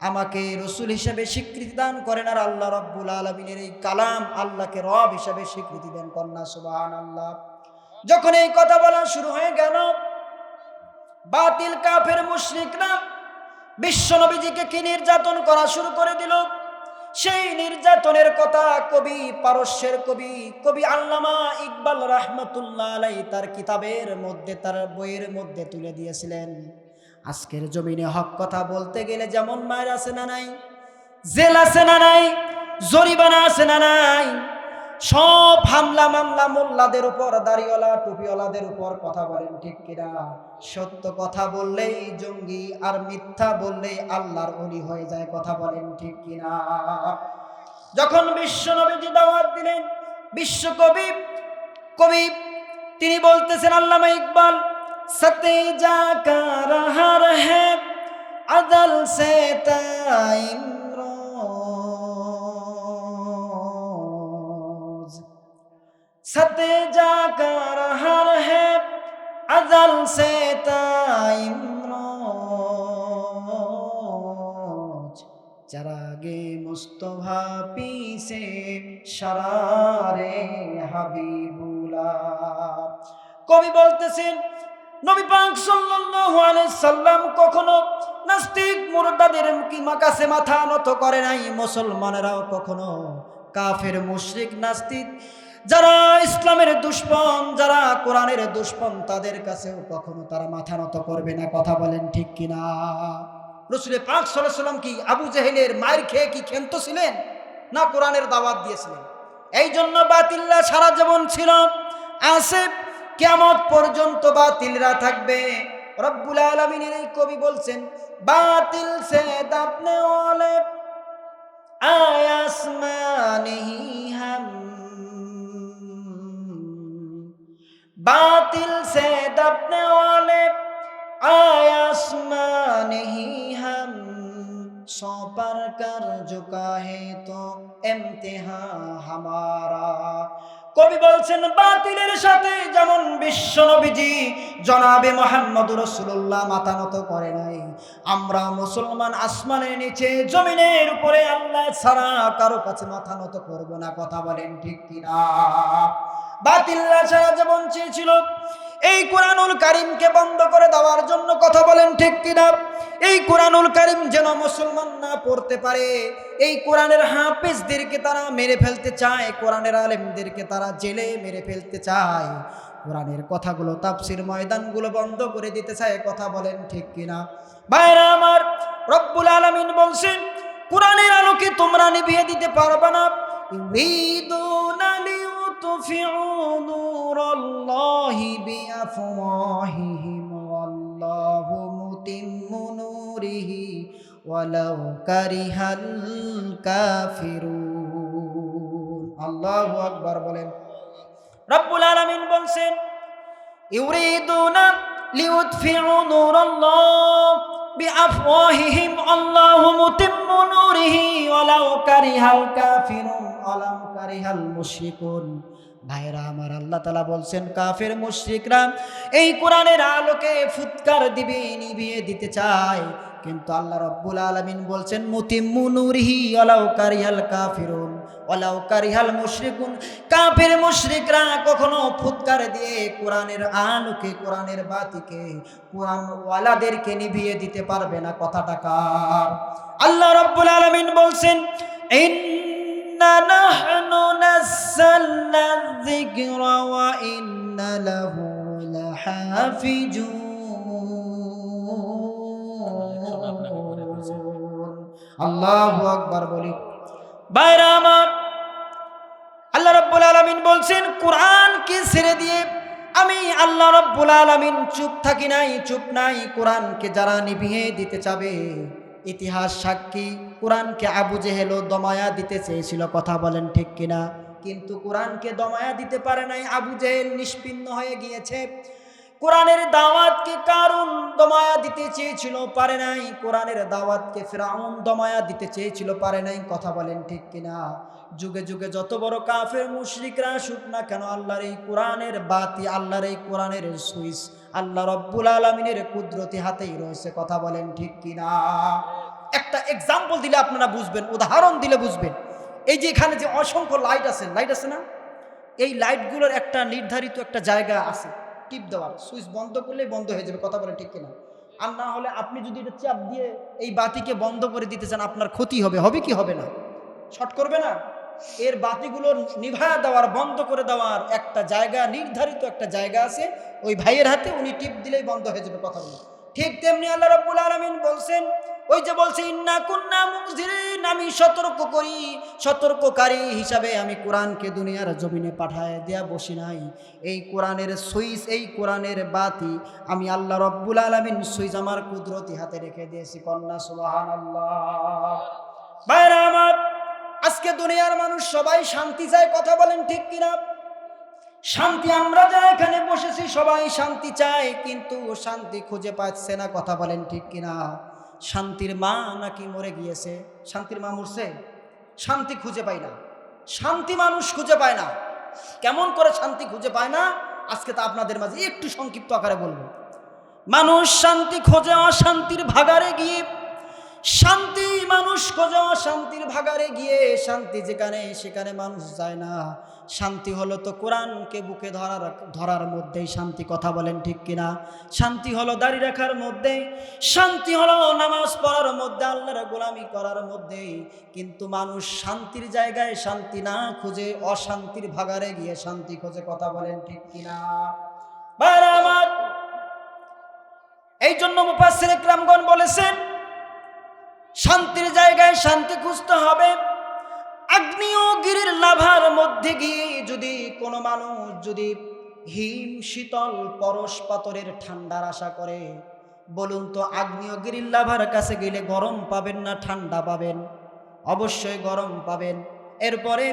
আমাকে রাসূল হিসেবে স্বীকৃতি দান করেন, আর আল্লাহ রাব্বুল আলামিনের এই কালাম আল্লাহকে রব হিসেবে স্বীকৃতি দেন। কন্যা সুবহানাল্লাহ। যখন এই কথা বলা শুরু হয়ে গেল, বাতিল কাফের মুশরিকরা বিশ্বনবীজিকে কি নির্যাতন করা শুরু করে দিল। সেই নির্যাতনের কথা কবি, পারস্যের কবি আল্লামা ইকবাল রাহমাতুল্লাহ আলাইহি তার কিতাবের মধ্যে, তার বইয়ের মধ্যে তুলে দিয়েছিলেন। আজকের জমিনে হক কথা বলতে গেলে যেমন মায়ের আছে না নাই, জেল আছে না নাই, জরিমানা আছে না নাই, সব হামলা মামলা মোল্লাদের উপর, দাড়িওয়ালা টুপিওয়ালাদের উপর। কথা বলেন ঠিক কিনা? সত্য কথা বললেই জঙ্গি, আর মিথ্যা বললেই আল্লাহর ওলি হয়ে যায়। কথা বলেন ঠিক কিনা? যখন বিশ্বনবীজি দাওয়াত দিলেন, বিশ্বকবি তিনি বলতেছেন, আল্লামা ইকবাল, সতে জাকা রহা রহে আদল সে তাইম रोज, सते जाका रहा है अजल से ताइम रोज, चरागे मुस्तफा पीसे शरारे হাবিবুল্লাহ। কবি বলতেছেন, নবী পাক সাল্লাল্লাহু আলাইহি সাল্লাম কখনো নাস্তিক মুরতাদের কাছে মাথা নত করে নাই। মুসলমানেরাও কখনো কাফের মুশরিক নাস্তিক যারা ইসলামের দুশমন, যারা কোরআনের দুশমন, তাদের কাছেও কখনো তারা মাথা নত করবে না। কথা বলেন ঠিক কিনা? রাসূল পাক সাল্লাল্লাহু আলাইহি সাল্লাম কি আবু জেহেলের মায়ের খেয়ে কি ক্ষান্ত ছিলেন? না, কোরআনের দাওয়াত দিয়েছিলেন। এই জন্য বাতিলরা সারা জীবন ছিল, আছে, কিয়ামত পর্যন্ত বাতিলরা থাকবে। রব্বুল আলামিনের এই কবি বলছেন, বাতিল সে দাপনে ওয়ালে आसमाने ही हम बातिल से दबने वाले आसमाने ही हम सौ पर कर झुका है तो इम्तिहां हमारा। কবি বলছেন বাতিলের সাথে যেমন বিশ্ব নবীজি জনাবে মুহাম্মদ রাসূলুল্লাহ মাথা নত করে নাই, আমরা মুসলমান আসমানের নিচে জমিনের উপরে আল্লাহ ছাড়া কারো কাছে মাথা নত করব না। কথা বলেন ঠিক কিনা? বাতিলরা ছাড়া যেমন চেয়েছিল এই কোরআনুল কারীমকে বন্ধ করে দেওয়ার জন্য, কথা বলেন ঠিক কিনা? এই কোরআনুল কারীম যেন মুসলমান না পড়তে পারে, এই কোরআনের হাফেজদেরকে তারা মেরে ফেলতে চায়, কোরআনের আলেমদেরকে তারা জেলে মেরে ফেলতে চায়, কোরআনের কথাগুলো তাফসীর ময়দানগুলো বন্ধ করে দিতে চায়। কথা বলেন ঠিক কিনা? ভাইরা আমার, রব্বুল আলামিন বলছেন কোরআনের আলোকে তোমরা নিভিয়ে দিতে পারবে না। ইউরিদুনা লিইউতফিউ নূরাল্লাহি বিআফওয়াহিহিম ওয়াল্লাহু মুতিম্মু নূরিহি ওয়ালাউ কারিহাল কাফিরুন। আল্লাহু আকবার বলেন। রব্বুল আলামিন বলছেন ইউরিদুনা লিইউতফিউ নূরাল্লাহ বিআফওয়াহিহিম আল্লাহু মুতিম্মু নূরিহি ওয়ালাউ কারিহাল কাফিরুন ওয়ালাউ কারিহাল মুশরিকুন। ভাইরা আমার, আল্লাহ তাআলা বলছেন কাফের মুশরিকরা এই কোরআনের আলোকে ফুৎকার দিবে, নিভিয়ে দিতে চায়, কিন্তু আল্লাহ রাব্বুল আলামিন বলছেন মুতিম্মু নূরিহি ওয়ালাউ কারিহাল কাফিরুন ওয়ালাউ কারিহাল মুশরিকুন। কাফের মুশরিকরা কখনো ফুৎকার দিয়ে কোরআনের আলোকে, কোরআনের বাতিকে, কোরআন ওয়ালাদেরকে নিভিয়ে দিতে পারবে না। কথাটা কার? আল্লাহ রাব্বুল আলামিন বলছেন ইন্না নাহনু নাযালনা যিকরা ওয়া ইন্না লাহু লাহাফিজুন। আল্লাহু আকবার বলি। ভাইরা আমার, আল্লাহ রাব্বুল আলামিন বলছেন কোরআনকে ছেড়ে দিয়ে আমি আল্লাহ রাব্বুল আলামিন চুপ থাকি নাই, চুপ নাই। কোরআনকে যারা নিভিয়ে দিতে চাবে, ইতিহাস সাক্ষী কোরআনকে আবু জেহেলও দমায়া দিতে চেয়েছিল। কথা বলেন ঠিক কিনা? কিন্তু কোরআনকে দমায়া দিতে পারে নাই, আবু জেহেল নিষ্পিন্ন হয়ে গিয়েছে। কোরআনের দাওয়াতকে কারুন দমায়া দিতে চেয়েছিল, পারে নাই। কোরআনের দাওয়াতকে ফিরআউন দমায়া দিতে চেয়েছিল, পারে নাই। কথা বলেন ঠিক কিনা? যুগে যুগে যত বড় কাফের মুশরিকরা আসুক না কেন, আল্লাহর এই কোরআনের বাতি, আল্লাহর এই কোরআনের সুইচ আল্লাহ রাব্বুল আলামিনের কুদরতি হাতেই রয়েছে। কথা বলেন ঠিক কিনা? একটা এক্সাম্পল দিলে আপনারা বুঝবেন, উদাহরণ দিলে বুঝবেন। এই যে এখানে যে অসংখ্য লাইট আছে, লাইট আছে না, এই লাইটগুলোর একটা নির্ধারিত একটা জায়গা আছে টিপ দেওয়ার, সুইচ বন্ধ করলেই বন্ধ হয়ে যাবে। কথা বলেন ঠিক কিনা? আর না হলে আপনি যদি এটা চাপ দিয়ে এই বাতিকে বন্ধ করে দিতে চান, আপনার ক্ষতি হবে। হবে কি হবে না? শর্ট করবে না? এর বাতিগুলো নিভায়া দেওয়ার, বন্ধ করে দেওয়ার একটা জায়গা, নির্ধারিত একটা জায়গা আছে, ওই ভাইয়ের হাতে, উনি টিপ দিলেই বন্ধ হয়ে যাবে। কথা বলেন ঠিক তেমনি আল্লাহ রাব্বুল আলামিন বলছেন, ওই যে বলছে ইন্না কুন্না মুনজিরিন, আমি সতর্ক করি, সতর্ককারী হিসাবে আমি কোরআনকে দুনিয়ার জমিনে পাঠায় দেয়া বসি নাই। এই কোরআনের সুইচ, এই কোরআনের বাতি আমি আল্লাহ রাব্বুল আলামিন সুইচ আমার কুদরতি হাতে রেখে দিয়েছি। কন্যা সুবহানাল্লাহ। ভাইরা আমার, আজকে দুনিয়ার মানুষ সবাই শান্তি চায়। কথা বলেন ঠিক কিনা? শান্তি আমরা যা এখানে বসেছি সবাই শান্তি চায়, কিন্তু শান্তি খুঁজে পাচ্ছে না। কথা বলেন ঠিক কিনা? শান্তির মা নাকি মরে গিয়েছে? শান্তির মা মরছে? শান্তি খুঁজে পায় না, শান্তি মানুষ খুঁজে পায় না। কেমন করে শান্তি খুঁজে পায় না, আজকে তা আপনাদের মাঝে একটু সংক্ষিপ্ত আকারে বলবো। মানুষ শান্তি খোঁজে অশান্তির ভাগারে গিয়ে, শান্তি মানুষ খোঁজে অশান্তির ভাগারে গিয়ে। শান্তি যেখানে সেখানে মানুষ যায় না। শান্তি হলো তো কোরআনকে বুকে ধরার মধ্যেই শান্তি। কথা বলেন ঠিক কিনা? শান্তি হলো দাড়ি রাখার মধ্যে, শান্তি হলো নামাজ পড়ার মধ্যে, আল্লাহর গোলামি করার মধ্যে। কিন্তু মানুষ শান্তির জায়গায় শান্তি না খুঁজে অশান্তির ভাগারে গিয়ে শান্তি খোঁজে। কথা বলেন ঠিক কিনা? ভাইরা আমার, এই জন্য মুফাসসির ইকরামগণ বলেছেন শান্তির জায়গায় শান্তি খুঁজতে হবে। আগ্নেয়গিরির লাভার মধ্যে গিয়ে যদি কোনো মানুষ যদি হিম শীতল পরশ পাথরের ঠান্ডার আশা করে, বলুন তো আগ্নেয়গিরির লাভার কাছে গেলে গরম পাবেন না ঠান্ডা পাবেন? অবশ্যই গরম পাবেন। এরপরে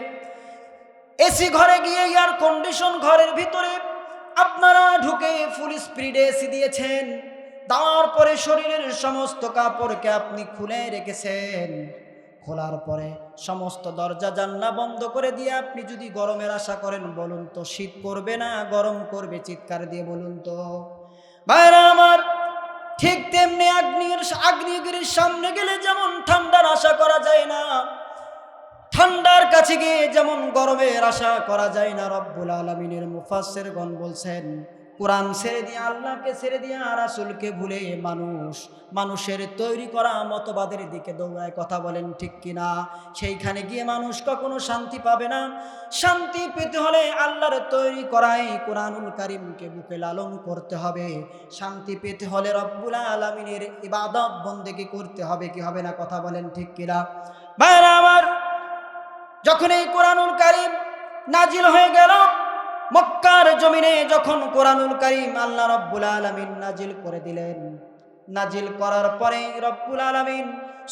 এসি ঘরে গিয়ে এয়ার কন্ডিশন ঘরের ভিতরে আপনারা ঢুকে ফুল স্পিডে এসি দিয়েছেন, দেওয়ার পরে শরীরের সমস্ত কাপড়কে আপনি খুলে রেখেছেন। খোলার পরে সমস্ত দরজা জানলা বন্ধ করে দিয়ে আপনি যদি গরমের আশা করেন, বলুন তো শীত করবে না গরম করবে? চিৎকার দিয়ে বলুন তো। ভাইরা আমার, ঠিক তেমনি আগ্নেয়গিরির সামনে গেলে যেমন ঠান্ডার আশা করা যায় না, ঠান্ডার কাছে গিয়ে যেমন গরমের আশা করা যায় না, রব্বুল আলামিনের মুফাসসিরগণ বলছেন কোরআন ছেড়ে দিয়ে, আল্লাহকে ছেড়ে দিয়ে রাসূলকে ভুলে মানুষের তৈরি করা মতবাদের দিকে দৌড়ায়। কথা বলেন ঠিক কিনা? সেইখানে গিয়ে মানুষ কখনো শান্তি পাবে না। শান্তি পেতে হলে আল্লাহর তৈরি করাই কোরআনুল কারীমকে বুকে লালন করতে হবে। শান্তি পেতে হলে রব্বুল আলামিনের ইবাদত বন্দেগী করতে হবে, কি হবে না? কথা বলেন ঠিক কিনা? ভাইরা আমার, যখন এই কোরআনুল কারীম নাজিল হয়ে গেল মক্কার জমিনে, যখন কোরআনুল কারীম আল্লাহ রব্বুল আলামিন নাজিল করে দিলেন, নাজিল করার পরে রব্বুল আলামিন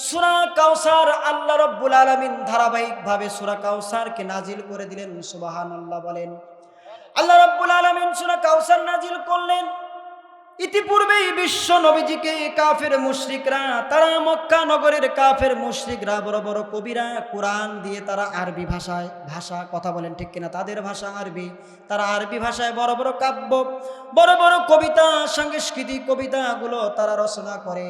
সূরা কাউসার, আল্লাহ রব্বুল আলামিন ধারাবাহিকভাবে সূরা কাউসারকে নাজিল করে দিলেন। সুবহানাল্লাহ বলেন। আল্লাহ রব্বুল আলামিন সূরা কাউসার নাজিল করলেন। ইতিপূর্বেই বিশ্ব নবীজিকে কাফের মুশরিকরা, তারা মক্কা নগরের কাফের মুশরিকরা, বড় বড় কবিরা কোরআন দিয়ে তারা আরবি ভাষা, কথা বলেন ঠিক কিনা? তাদের ভাষা আরবি, তারা আরবি ভাষায় বড় বড় কাব্য, বড় বড় কবিতা, সাংস্কৃতিক কবিতাগুলো তারা রচনা করে।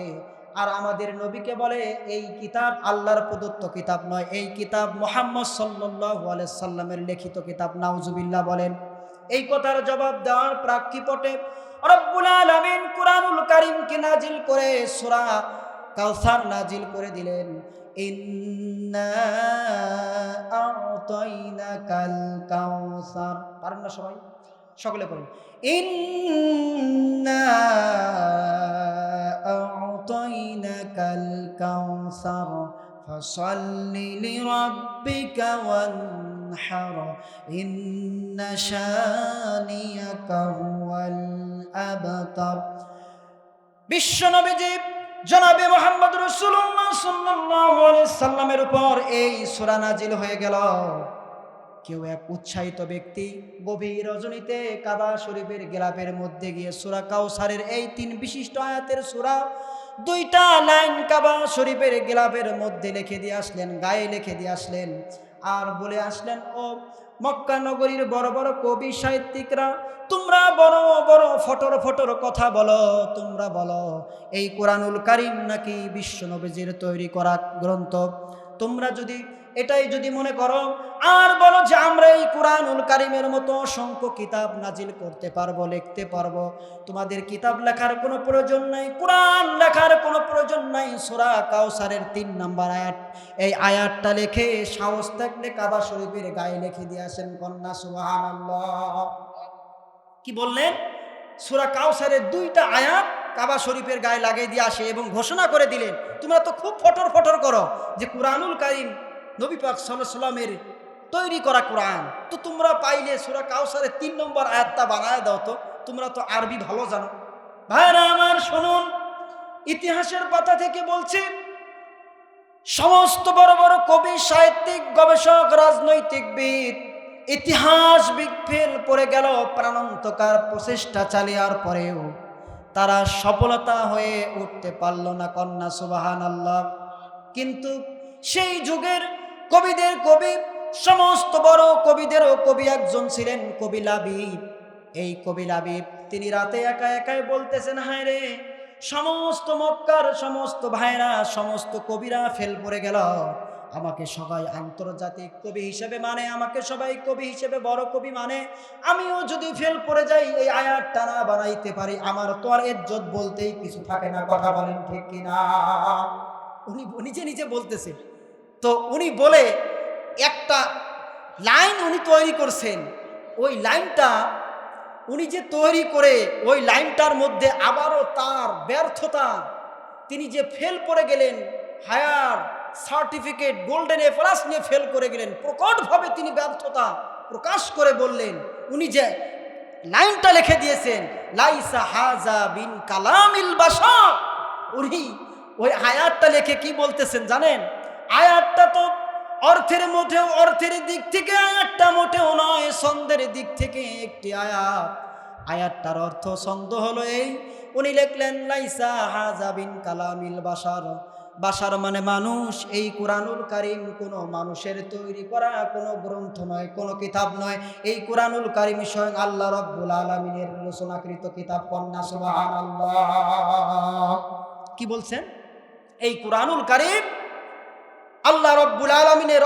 আর আমাদের নবীকে বলে এই কিতাব আল্লাহর প্রদত্ত কিতাব নয়, এই কিতাব মুহাম্মদ সাল্লাল্লাহু আলাইহি সাল্লামের লিখিত কিতাব। নাউজুবিল্লাহ বলেন। এই কথার জবাব দেওয়ার প্রেক্ষিতে রব্বুল আলামিন কোরআনুল কারীমকে নাজিল করে সূরা কাউসার নাজিল করে দিলেন। ইন্না আ'তাইনাকাল কাউসার। পারেন না সবাই? সকলে পড়ুন। ইন্না আ'তাইনাকাল কাউসার ফাসাল্লি লিরাব্বিকা ওয়ানহার ইন্না শানিয়াকা হুয়াল আবতার। বিশ্বনবীজি জনাবে মুহাম্মদ রাসূলুল্লাহ সাল্লাল্লাহু আলাইহি সাল্লামের উপর এই সূরা নাজিল হয়ে গেল। কেউ এক উৎসাহিত ব্যক্তি গভীর রজনীতে কাবা শরীফের গিলাফের মধ্যে গিয়ে সূরা কাউসারের এই 3 বিশিষ্ট আয়াতের সূরা 2টা লাইন কাবা শরীফের গিলাফের মধ্যে লিখে দিয়ে আসলেন, গায়ে লিখে দিয়ে আসলেন। আর বলে আসলেন, ও মক্কা নগরীর বড় বড় কবি সাহিত্যিকরা, তোমরা বড় বড় ফটর কথা বলো, তোমরা বলো এই কোরআনুল কারীম নাকি বিশ্ব নবীজির তৈরি করা গ্রন্থ। তোমরা যদি এটাই যদি মনে করো আর বলো যে আমরা এই কোরআনুল কারীমের মতো অসংখ্য কিতাব নাজিল করতে পারবো, লিখতে পারবো, তোমাদের কিতাব লেখার কোনো প্রয়োজন নাই, কোরআন লেখার কোনো প্রয়োজন নাই। সূরা কাউসারের 3 নম্বর আয়াত, এই আয়াতটা লিখে সাহস থাকলে কাবা শরীফের গায়ে লিখে দিয়ে আসেন। কন্যা সুবহানাল্লাহ। কি বললেন? সূরা কাউসারের 2টা আয়াত কাবা শরীফের গায়ে লাগিয়ে দিয়ে আসে এবং ঘোষণা করে দিলেন, তোমরা তো খুব ফটর করো যে কোরআনুল কারীম নবী পাক সাল্লাল্লাহু আলাইহি ওয়াসাল্লামের তৈরি করা কোরআন, তো তোমরা পাইলে সূরা কাউসারের 3 নম্বর আয়াতটা বানায় দাও, তো তোমরা তো আরবি ভালো জানো। ভাইরা আমার শুনুন, ইতিহাসের পাতা থেকে বলছি, সমস্ত বড় বড় কবি, সাহিত্যিক, গবেষক, রাজনৈতিকবিদ, ইতিহাসবিদ ফেল পড়ে গেল, প্রাণান্তকার প্রচেষ্টা চালিয়ার পরেও তারা সফলতা হয়ে উঠতে পারল না। কন্যা সুবহানাল্লাহ। কিন্তু সেই যুগের কবিদের কবি, সমস্ত বড় কবিদেরও কবি একজন ছিলেন কবি লাবিব। এই কবি লাবিব তিনি রাতে একা একাই বলতেছেন, হায় রে, সমস্ত মক্কার সমস্ত ভাইরা, সমস্ত কবিরা ফেল পড়ে গেল, আমাকে সবাই আন্তর্জাতিক কবি হিসেবে মানে, আমাকে সবাই কবি হিসেবে বড় কবি মানে, আমিও যদি ফেল পড়ে যাই, এই আয়াতটা না বানাইতে পারি, আমার তো আর ইজ্জত বলতেই কিছু থাকে না। কথা বলেন ঠিক কিনা? উনি নিজে নিজে বলতেছে। তো উনি বলে একটা লাইন উনি তৈরি করছেন, ওই লাইনটা উনি যে তৈরি করে ওই লাইনটার মধ্যে আবারও তার ব্যর্থতা, তিনি যে ফেল করে গেলেন, higher certificate golden A plus নিয়ে ফেল করে গেলেন, প্রকটভাবে তিনি ব্যর্থতা প্রকাশ করে বললেন। উনি যে লাইনটা লিখে দিয়েছেন, লাইসা হাজা বিন কালামিল বাশার, উনি ওই আয়াতটা লিখে কি বলতেছেন জানেন? আয়াতটা তো অর্থের দিক থেকে আয়াতটা মোটেও নয়, ছন্দের দিক থেকে একটি আয়াত। আয়াতটার অর্থ ছন্দ হলো এই, উনি লিখলেন লাইসা হাযা বিন কালামিল বাশার। বাশার মানে মানুষ। এই কুরআনুল কারীম কোনো মানুষের তৈরি করা কোনো গ্রন্থ নয়, কোনো কিতাব নয়। এই কুরআনুল কারীম স্বয়ং আল্লাহ রাব্বুল আলামিনের রচনাকৃত কিতাব। কন্যা সুবহানাল্লাহ। কি বলছেন? এই কুরআনুল কারীম আল্লাহ রাব্বুল আলামিনের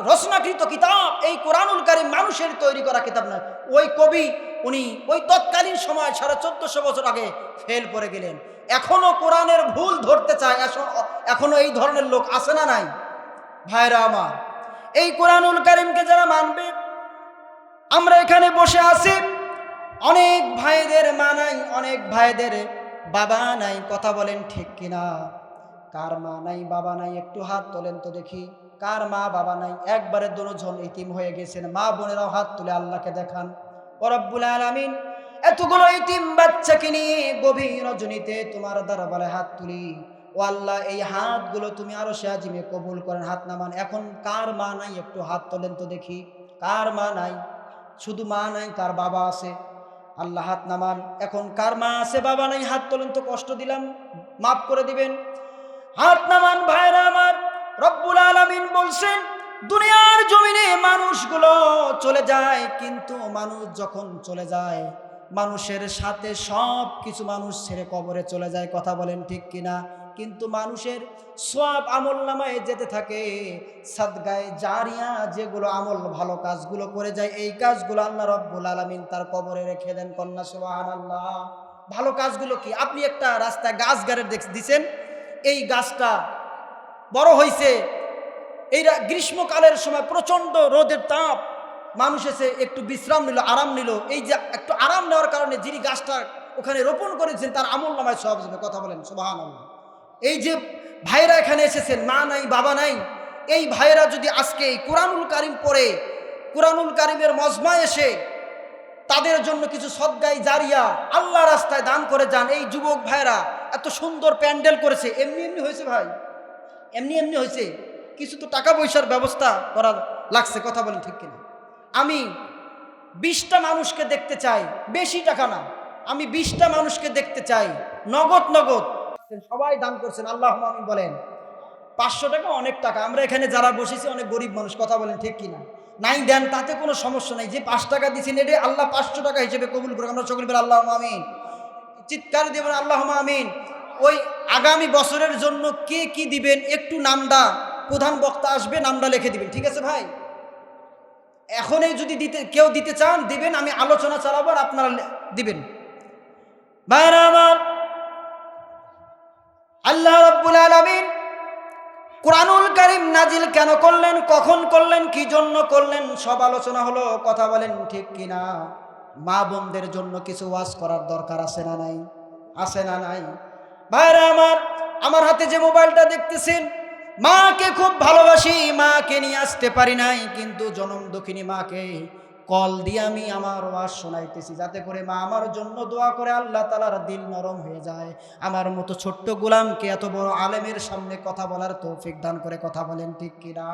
রচনাকৃত কিতাব। এই কুরআনুল কারীম মানুষের তৈরি করা কিতাব নয়। ওই কবি উনি ওই তৎকালীন সময় 1450 বছর আগে ফেল করে গেলেন। এখনো কোরআনের ভুল ধরতে চায়, এখনো এই ধরনের লোক আছে না নাই? ভাইরা আমার, এই কুরআনুল কারীমকে যারা মানবে, আমরা এখানে বসে আছি, অনেক ভাইদের মা নাই, অনেক ভাইদের বাবা নাই। কথা বলেন ঠিক কিনা? কার মা নাই বাবা নাই একটু হাত তোলেন তো দেখি। কার মা বাবা নাই? একবারে দুজন ইতিম হয়ে গেছেন। মা বোনেরাও হাত তুলে আল্লাহকে দেখান। ও রব্বুল আলামিন, এতগুলো ইতিম বাচ্চাকে নিয়ে গভীর রজনীতে তোমার দরবারে হাত তুলি। ও আল্লাহ, এই হাতগুলো তুমি আরশে আজিমে কবুল করেন। হাত নামান। এখন কার মা নাই একটু হাত তোলেন তো দেখি। কার মা নাই? শুধু মা নাই, কার বাবা আছে? আল্লাহ হাত নামান। এখন কার মা আছে বাবা নাই? হাত তোলেন তো, কষ্ট দিলাম, মাফ করে দিবেন। হাত নামান ভাইরা আমার। রব্বুল আলামিন বলছেন দুনিয়ার জমিনে মানুষগুলো চলে যায়, কিন্তু মানুষ যখন চলে যায়, মানুষের সাথে সব কিছু মানুষ ছেড়ে কবরে চলে যায়। কথা বলেন ঠিক কিনা? কিন্তু মানুষের সওয়াব আমলনামায় যেতে থাকে। সাদগায়ে জারিয়া যেগুলো আমল, ভালো কাজগুলো করে যায়, এই কাজগুলো আল্লাহ রব্বুল আলামিন তার কবরে রেখে দেন। কন্যা সুবহানাল্লাহ। ভালো কাজগুলো কি? আপনি একটা রাস্তায় গাছ গাড়ে দিছেন, এই গাছটা বড় হয়েছে, এই গ্রীষ্মকালের সময় প্রচণ্ড রোদের তাপ, মানুষ এসে একটু বিশ্রাম নিল, আরাম নিল। এই যে একটু আরাম নেওয়ার কারণে যিনি গাছটা ওখানে রোপণ করেছেন তার আমল নামায় সওয়াব যাবে। কথা বলেন সুবহানাল্লাহ। এই যে ভাইরা এখানে এসেছেন, মা নাই বাবা নাই, এই ভাইরা যদি আজকে এই কুরআনুল কারীম পড়ে, কুরআনুল কারীমের মজমায় এসে তাদের জন্য কিছু সদগায়ে জারিয়া আল্লাহ রাস্তায় দান করে যান। এই যুবক ভাইরা এত সুন্দর প্যান্ডেল করেছে, এমনি এমনি হয়েছে ভাই? এমনি এমনি হয়েছে? কিছু তো টাকা পয়সার ব্যবস্থা করা লাগছে। কথা বলেন ঠিক কিনা? আমি 20টা মানুষকে দেখতে চাই, বেশি টাকা না, আমি 20টা মানুষকে দেখতে চাই, নগদ নগদ। সবাই দান করছেন, আল্লাহুম্মা আমিন বলেন। 500 টাকা অনেক টাকা। আমরা এখানে যারা বসেছি অনেক গরিব মানুষ। কথা বলেন ঠিক কিনা? নাই দেন, তাতে কোনো সমস্যা নাই। যে 5 টাকা দিচ্ছেন এটা আল্লাহ 500 টাকা হিসেবে কবুল করুন। আমরা সকলে বলি আল্লাহুম্মা আমিন। চিৎকার দিয়ে বলেন আল্লাহুম্মা আমিন। ওই আগামী বছরের জন্য কে কি দিবেন একটু নামটা, প্রধান বক্তা আসবে, নামটা লিখে দিবেন। ঠিক আছে ভাই? এখনই যদি কেউ দিতে চান দিবেন, আমি আলোচনা চালাবো আর আপনারা দিবেন। ভাইরা আমার, আল্লাহ রাব্বুল আলামিন কুরআনুল কারীম নাজিল কেন করলেন, কখন করলেন, কি জন্য করলেন, সব আলোচনা হলো। কথা বলেন ঠিক কিনা? মা বোনদের জন্য কিছু ওয়াজ করার দরকার আছে না নাই? আছে না নাই? ভাইরা আমার হাতে যে মোবাইলটা দেখতেছেন, মাকে খুব ভালোবাসি, মাকে নিয়ে আসতে পারি নাই, কিন্তু জনম দুঃখিনী মাকে কল দিয়ে আমি আমার ওয়াজ শোনাইতেছি, যাতে করে মা আমার জন্য দোয়া করে, আল্লাহ তাআলার দিল নরম হয়ে যায়। আমার মতো ছোট্ট গোলামকে এত বড় আলেমের সামনে কথা বলার তৌফিক দান করে। কথা বলেন ঠিক কিনা?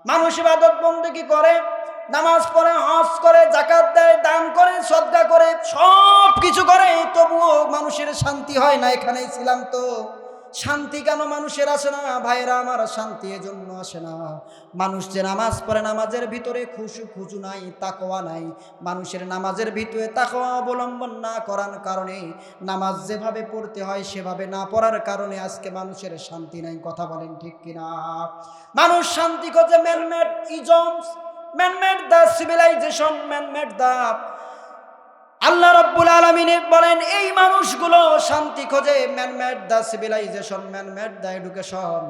মানুষ ইবাদত বন্দেগি করে, নামাজ পড়ে, হজ করে, যাকাত দেয়, দান করে, সদকা করে, সব কিছু করে, তবুও মানুষের শান্তি হয় না। এখানেই ছিলাম তো। শান্তি কেন মানুষের আসে না? ভাইরা আমার, শান্তি এজন্য আসে না, মানুষ যে নামাজ পড়ে, নামাজের ভিতরে খুশু নাই, তাকওয়া নাই। মানুষের নামাজের ভিতরে তাকওয়া অবলম্বন না করার কারণে, নামাজ যেভাবে পড়তে হয় সেভাবে না পড়ার কারণে আজকে মানুষের শান্তি নাই। কথা বলেন ঠিক কিনা? মানুষ শান্তি খোঁজে manmade isms, manmade the civilization, manmade the. আল্লাহ রাব্বুল আলামিন বলেন এই মানুষগুলো শান্তি খোঁজে manmade the civilization, manmade the education.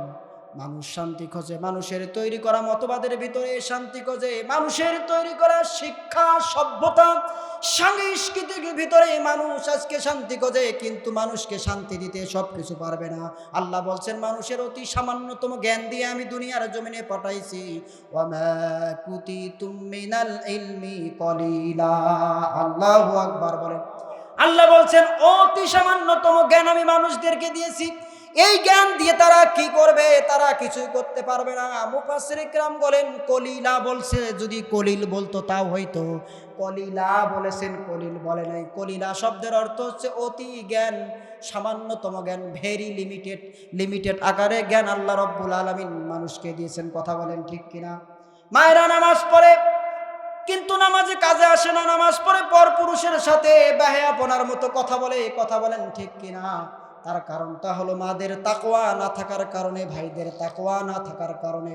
মানুষ শান্তি খোঁজে মানুষের তৈরি করা মতবাদের ভিতরে, শান্তি খোঁজে মানুষের তৈরি করা শিক্ষা, সভ্যতা, সংস্কৃতির ভিতরে মানুষ আজকে শান্তি খোঁজে, কিন্তু মানুষকে শান্তি দিতে সব কিছু পারবে না। আল্লাহ বলছেন মানুষের অতি সামান্যতম জ্ঞান দিয়ে আমি দুনিয়ার জমিনে পাঠাইছি। ওয়ামা কুতিতুম মিনাল ইলমি কলিলা। আল্লাহু আকবার বলেন। আল্লাহ বলছেন অতি সামান্যতম জ্ঞান আমি মানুষদেরকে দিয়েছি। এই জ্ঞান দিয়ে তারা কি করবে? তারা কিছুই করতে পারবে না। মুফাসসির ইকরাম বলেন কলিলা বলছে, যদি কলিল বলতো তাও হয়তো। কলিলা বলেছেন, কলিল বলে নাই। কলিলা শব্দের অর্থ হচ্ছে অতি জ্ঞান, সামান্যতম জ্ঞান, ভেরি লিমিটেড আকারে জ্ঞান আল্লাহ রব্বুল আলামিন মানুষকে দিয়েছেন। কথা বলেন ঠিক কিনা? মায়েরা নামাজ পড়ে কিন্তু নামাজে কাজে আসে না, নামাজ পড়ে পর পুরুষের সাথে বেহায়াপনার মতো কথা বলে। কথা বলেন ঠিক কিনা? তার কারণটা হলো মাদের তাকওয়া না থাকার কারণে, ভাইদের তাকওয়া না থাকার কারণে।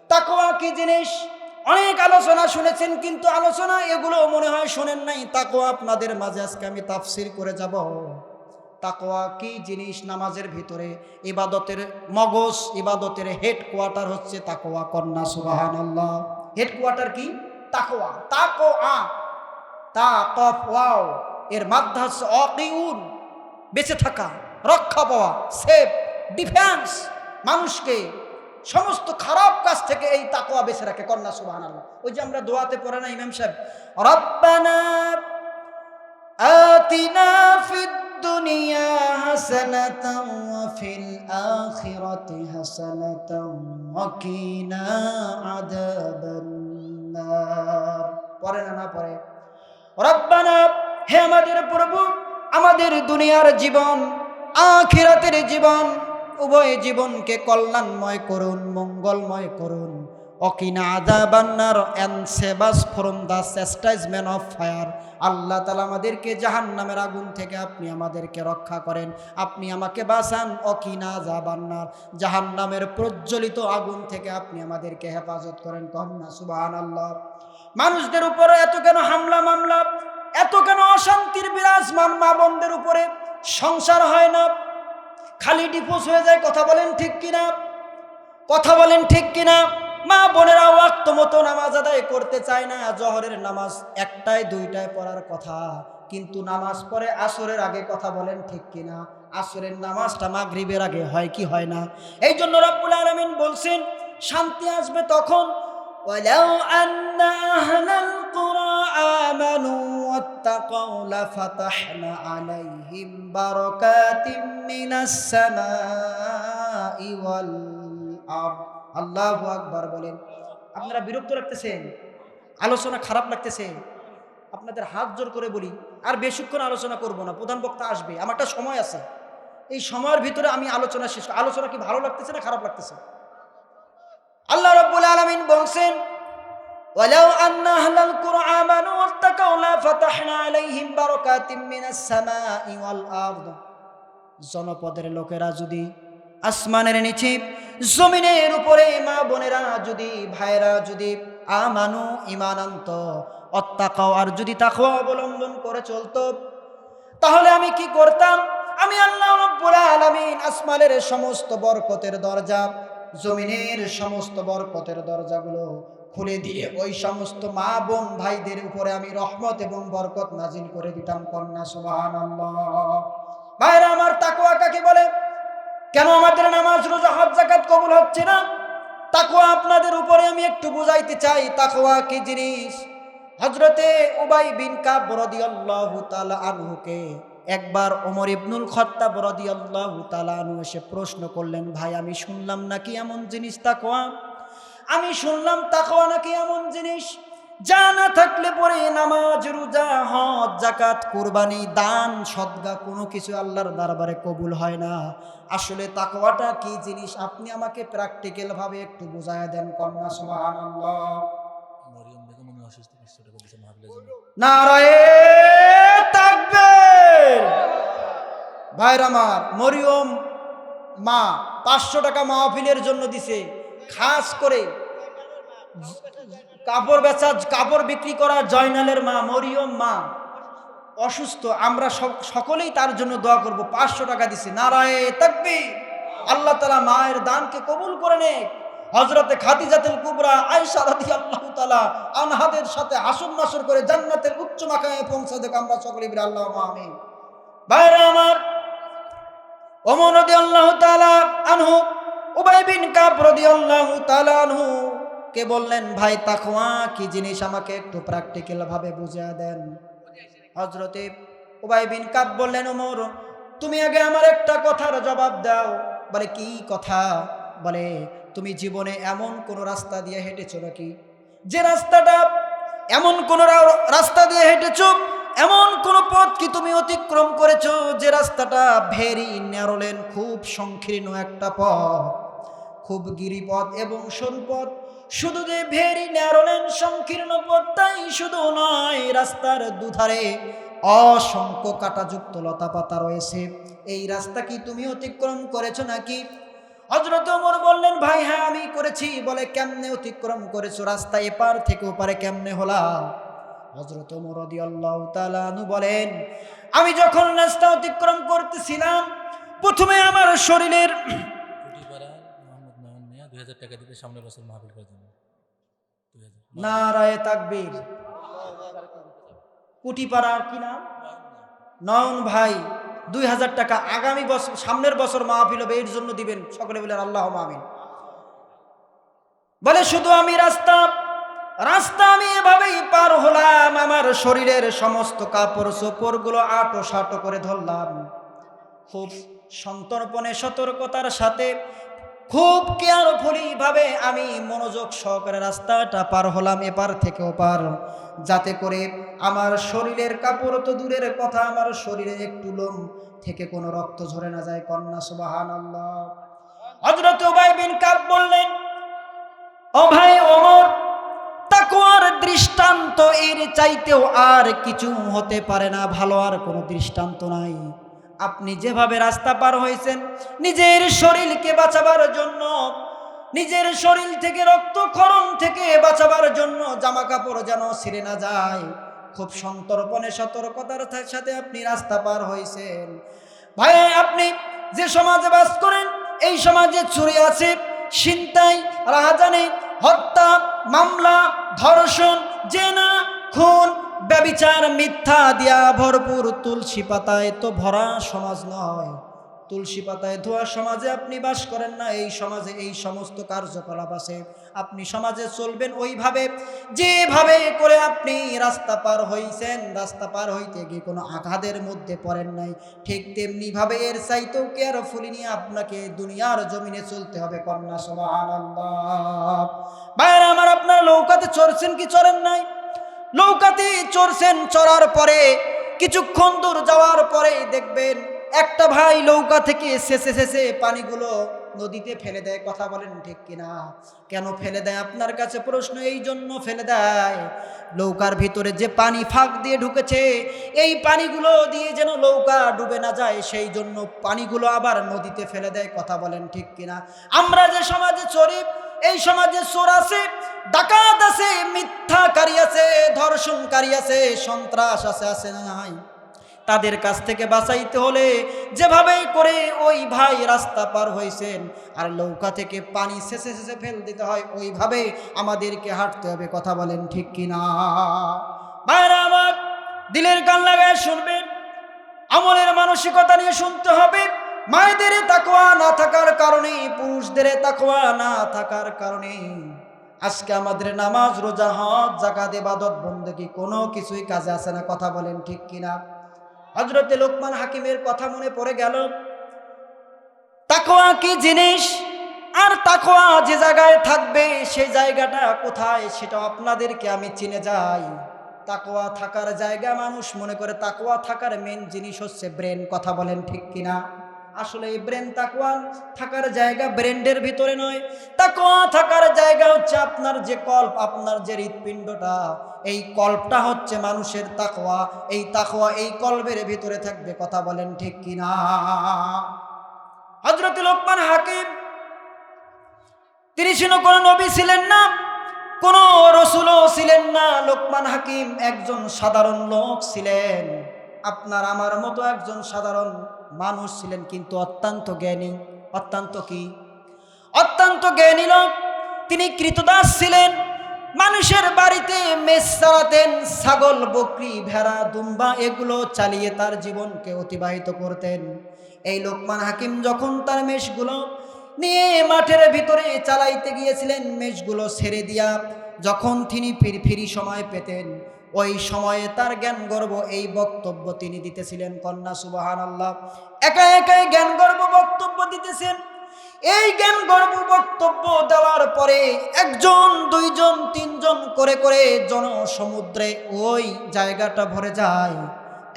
তাকওয়া কি জিনিস অনেক আলোচনা শুনেছেন, কিন্তু আলোচনা এগুলো মনে হয় শোনেন নাই। তাকওয়া আপনাদের মাঝে আজকে আমি তাফসীর করে যাব। তাকওয়া কি জিনিস? নামাজের ভিতরে ইবাদতের মগজ, ইবাদতের হেডকোয়ার্টার হচ্ছে তাকওয়া। কন্যা সুবহানাল্লাহ। হেডকোয়ার্টার কি? তাকওয়া। তাকওয়া, তা কফ ওয়াও, এর মাধ্যমে হচ্ছে অকিউন, বেঁচে থাকা, রক্ষা পাওয়া, সেফ, ডিফেন্স। মানুষকে সমস্ত খারাপ কাজ থেকে এই তাকওয়া বেঁচে রাখে। কন্যা সুবহানাল্লাহ। ওই যে আমরা দোয়াতে পড়ে না ইমাম সাহেব, রব্বানা আতিনা ফিদ দুনিয়া হাসানাতাও ওয়া ফিল আখিরাতি হাসানাতাও ওয়া কিনা আযাবান নার। পড়ে না পড়ে? রব্বানা, হে আমাদের প্রভু, আমাদের দুনিয়ার জীবন, আখিরাতের জীবন, উভয় জীবনকে কল্যাণময় করুন, মঙ্গলময় করুন। অকিনা আযাবান নার, and save us from the chastisement of fire. আল্লাহ তাআলা আমাদেরকে জাহান্নামের আগুন থেকে আপনি আমাদেরকে রক্ষা করেন, আপনি আমাকে বাঁচান। অকিনা আযাবান নার, জাহান্নামের প্রজ্বলিত আগুন থেকে আপনি আমাদেরকে হেফাজত করেন। কন্যা সুবহানাল্লাহ। মানুষদের উপরে এত কেন হামলা মামলা, এত কেন অশান্তির বিরাজমান? মা বোনদের উপরে সংসার হয় না, খালি ডিভোর্স হয়ে যায়। কথা বলেন ঠিক কিনা? কথা বলেন ঠিক কিনা? মা বোনেরা ওয়াক্ত মতো নামাজ আদায় করতে চায় না। জোহরের নামাজ একটায় দুইটায় পড়ার কথা, কিন্তু নামাজ পড়ে আসরের আগে। কথা বলেন ঠিক কিনা? আসরের নামাজটা মাগরিবের আগে হয় কি হয় না? এই জন্য রব্বুল আলামিন বলছেন শান্তি আসবে তখন, ওয়ালাউ আন্না আহলাল কুরা আমানু ওয়াত্তাকাউ লাফাতাহনা আলাইহিম বারাকাতিম মিনাস সামাই ওয়াল আরদ। আল্লাহু আকবার বলেন। আপনারা বিরক্ত লাগতেছেন? আলোচনা খারাপ লাগতেছে? আপনাদের হাত জোর করে বলি, আর বেশিক্ষণ আলোচনা করব না, প্রধান বক্তা আসবে, আমার একটা সময় আছে। এই সময়ের ভিতরে আমি আলোচনা শেষ। আলোচনা কি ভালো লাগতেছে না খারাপ লাগতেছে? আল্লাহ রাব্বুল আলামিন বলছেন, ওয়ালাউ আন্না আহলাল কুরআ আমানু ওয়াত্তাকাউ লাফাতাহনা আলাইহিম বারাকাতিম মিনাস সামাই ওয়াল আরদ। জনপদের লোকেরা যদি, আসমানের নিচে জমিনের উপরে মা বোনেরা যদি, ভাইরা যদি আমানু ঈমান আনত, ওয়াত্তাকাউ আর যদি তাকওয়া অবলম্বন করে চলতো, তাহলে আমি কি করতাম? আমি আল্লাহ রাব্বুল আলামিন আসমানের সমস্ত বরকতের দরজা, জমিনের সমস্ত বরকতের দরজাগুলো খুলে দিয়ে ওই সমস্ত মা বোন ভাইদের উপরে আমি রহমত এবং বরকত নাজিল করে দিতাম। কন্যা সুবহানাল্লাহ। ভাইরা আমার, তাকওয়া কাকে বলে? কেন আমাদের নামাজ রোজা হজ যাকাত কবুল হচ্ছে না? তাকওয়া আপনাদের উপরে আমি একটু বুঝাইতে চাই, তাকওয়া কি জিনিস। হযরতে উবাই বিন কাব রাদিয়াল্লাহু তাআলা আনহুকে একবার ওমর ইবনুল খাত্তাব রাদিয়াল্লাহু তাআলা আনহু এসে প্রশ্ন করলেন, ভাই আমি শুনলাম নাকি এমন জিনিস তাকওয়া, আমি শুনলাম তাকওয়া নাকি এমন জিনিস যা না থাকলে পরে নামাজ রোজা হজ যাকাত কুরবানি দান সদকা কোনো কিছু আল্লাহর দরবারে কবুল হয় না। আসলে তাকওয়াটা কি জিনিস? আপনি আমাকে প্র্যাকটিক্যাল ভাবে একটু বুঝায়া দেন। কন্যা সুবহানাল্লাহ। নারায়ে তাকবীর। ভাইরা আমার, মরিয়ম মা 500 টাকা মাহফিলের জন্য দিছে, খাস করে কাপড় বেচা, কাপড় বিক্রি করা জয়নালের মা, মরিয়ম মা অসুস্থ। আমরা সকলেই তার জন্য দোয়া করব। 500 টাকা দিছে। নারায়ে তাকবীর। আল্লাহ তাআলা মায়ের দানকে কবুল করে নেক। হযরতে খাদিজাতুল কুবরা আয়েশা রাদিয়াল্লাহু তাআলা আনহাদের সাথে হাসর নাসর করে জান্নাতের উচ্চ মাকামে পৌঁছে দেখ আমরা সকলেই বলি আল্লাহুম্মা আমিন। ভাইরা আমার, ওমর রাদিয়াল্লাহু তাআলা আনহু উবাই বিন কাব রাদিয়াল্লাহু তাআলা আনহু কে বললেন, ভাই তাকওয়া কি জিনিস আমাকে একটু প্র্যাকটিক্যাল ভাবে বুঝিয়ে দেন। হযরতে উবাই বিন কাব বললেন, ওমর তুমি আগে আমার একটা কথার জবাব দাও। বলে কি কথা? বলে তুমি জীবনে এমন কোন রাস্তা দিয়ে হেঁটেছো নাকি, যে রাস্তাটা, এমন কোন রাস্তা দিয়ে হেঁটেছো, এমন কোন পথ কি তুমি অতিক্রম করেছো যে রাস্তাটা ভেরি ন্যারো লেন, খুব সংকীর্ণ একটা পথ, খুব গিরিপথ এবং সরু পথ। শুধু যে ভেরি ন্যারো লেন সংকীর্ণ পথটাই শুধু নয়, রাস্তার দুধারে অসংখ্য কাঁটাযুক্ত লতা পাতা রয়েছে। এই রাস্তা কি তুমি অতিক্রম করেছো নাকি? হযরত ওমর বললেন, ভাই হ্যাঁ আমি করেছি। বলে কেমনে অতিক্রম করেছো? রাস্তা এপার থেকে ওপারে কেমনে হলা? হযরত ওমর রাদিয়াল্লাহু তাআলা আনহু বলেন, আমি যখন রাস্তা অতিক্রম করতেছিলাম, প্রথমে আমার শরীরের নারায়ে তাকবীর, কুটিপাড়ার কি নাম, নয়ন ভাই 2000 টাকা আগামী বছর, সামনের বছর মাহফিল হবে, এর জন্য দিবেন। সকলে বলেন আল্লাহুম্মা আমিন। বলে শুধু আমি রাস্তা আমি এভাবেই পার হলাম, আমার শরীরের সমস্ত কাপড় চোপড় গুলো আটো সাটো করে ধরলাম, খুব সন্তর্পণে সতর্কতার সাথে খুব কেয়ারফুলি ভাবে আমি মনোযোগ সহকারে রাস্তাটা পার হলাম এপার থেকে ওপার, যাতে করে আমার শরীরের কাপড় তো দূরের কথা, আমার শরীরের একটু লোম থেকে কোনো রক্ত ঝরে না যায়। কন্যা সুবহানাল্লাহ। হযরত উবাই বিন কাব বললেন, ও ভাই ওমর, তাকওয়ার দৃষ্টান্ত এর চাইতেও আর কিছু হতে পারে না, ভালো আর কোনো দৃষ্টান্ত নাই। আপনি যেভাবে রাস্তা পার হয়েছেন নিজের শরীরকে বাঁচাবার জন্য, নিজের শরীর থেকে রক্তক্ষরণ থেকে বাঁচাবার জন্য, জামা কাপড় যেন ছিঁড়ে না যায়, খুব সন্তর্পণে সতর্কতার সাথে আপনি রাস্তা পার হয়েছেন। ভাই আপনি যে সমাজে বাস করেন, এই সমাজে চুরি আছে, ছিনতাই, রাহাজানি, হত্যা, মামলা, ধর্ষণ, জেনা, খুন, ব্যভিচার, মিথ্যা দিয়া ভরপুর তুলসী পাতায় তো ভরা সমাজ নয়, তুলসী পাতায় ধোয়া সমাজে আপনি বাস করেন না। এই সমাজে এই সমস্ত কার্যকলাপ আছে। আপনি সমাজে চলবেন ওইভাবে যেভাবে করে আপনি রাস্তা পার হইছেন, রাস্তা পার হইতে গিয়ে কোনো আঘাতের মধ্যে পড়েন নাই, ঠিক তেমনি ভাবে এর চাইতেও কেয়ারফুলি নিয়ে আপনাকে দুনিয়ার জমিনে চলতে হবে। কন্যা সুবহানাল্লাহ। ভাইরা আমার, আপনার নৌকাতে চড়ছেন কি চড়েন নাই? নৌকাতে চড়ছেন, চড়ার পরে কিছুক্ষণ দূর যাওয়ার পরে দেখবেন একটা ভাই নৌকা থেকে শেষে পানিগুলো নদীতে ফেলে দেয়। কথা বলেন ঠিক কিনা? কেন ফেলে দেয়? আপনার কাছে প্রশ্ন এই জন্য ফেলে দেয়, নৌকার ভিতরে যে পানি ফাঁক দিয়ে ঢুকেছে, এই পানিগুলো দিয়ে যেন নৌকা ডুবে না যায়, সেই জন্য পানিগুলো আবার নদীতে ফেলে দেয়। কথা বলেন ঠিক কিনা? আমরা যে সমাজে চরি, এই সমাজে চোর আছে, ডাকাত আছে, মিথ্যাকারী আছে, ধর্ষণকারী আছে, সন্ত্রাস আছে, আছে না নাই? তাদের কাছ থেকে বাঁচাইতে হলে যেভাবে করে ওই ভাই রাস্তা পার হয়েছেন আর নৌকা থেকে পানি শেষে ফেল দিতে হয়, ওইভাবে আমাদেরকে হাঁটতে হবে। কথা বলেন ঠিক কিনা? ভাইরা আমার, দিলের কান লাগায় শুনবেন, আমলের মানসিকতা নিয়ে শুনতে হবে। মায়েদের তাকওয়া না থাকার কারণে, পুরুষদের তাকওয়া না থাকার কারণে আজকে আমাদের নামাজ, রোজা, হজ, যাকাত, ইবাদত, বন্দেগী কোনো কিছুই কাজে আসে না। কথা বলেন ঠিক কিনা? হযরতে লোকমান হাকিমের কথা মনে পড়ে গেল। তাকওয়া কি জিনিস, আর তাকওয়া যে জায়গায় থাকবে সেই জায়গাটা কোথায় সেটা আপনাদেরকে আমি চিনে যাই। তাকওয়া থাকার জায়গা, মানুষ মনে করে তাকওয়া থাকার মেন জিনিস হচ্ছে ব্রেন। কথা বলেন ঠিক কিনা? আসলে এই ব্রেন, তাকওয়া থাকার জায়গা ব্রেন্ডের ভিতরে নয়। তাকওয়া থাকার জায়গা হচ্ছে আপনার যে কল্প, আপনার যে হৃৎপিণ্ডটা, এই কল্পটা হচ্ছে মানুষের তাকওয়া। এই তাকওয়া এই কল্পের ভিতরে থাকবে। কথা বলেন ঠিক কিনা? হযরত লোকমান হাকিম, তিনি ছিল কোনো নবী ছিলেন না, কোনো রাসূলও ছিলেন না। লোকমান হাকিম একজন সাধারণ লোক ছিলেন, আপনার আমার মতো একজন সাধারণ মানুষ ছিলেন, কিন্তু অত্যন্ত জ্ঞানী। অত্যন্ত কি? অত্যন্ত জ্ঞানী লোক। তিনি কৃতদাস ছিলেন, মানুষের বাড়িতে মেষ চালাতেন, ছাগল, বকরি, ভেড়া, দুম্বা এগুলো চালিয়ে তার জীবনকে অতিবাহিত করতেন। এই লোকমান হাকিম যখন তার মেষগুলো নিয়ে মাঠের ভিতরে চালাইতে গিয়েছিলেন, মেষগুলো ছেড়ে দিয়া যখন তিনি ফিরি সময় পেতেন, ওই সময়ে তার জ্ঞান গর্ব এই বক্তব্য তিনি দিতেছিলেন। কন্যা সুবহানাল্লাহ। একা একাই জ্ঞান গর্ব বক্তব্য দিতেছেন। এই জ্ঞান গর্ব বক্তব্য দেওয়ার পরে একজন, দুইজন, তিনজন করে করে জনসমুদ্রে ওই জায়গাটা ভরে যায়।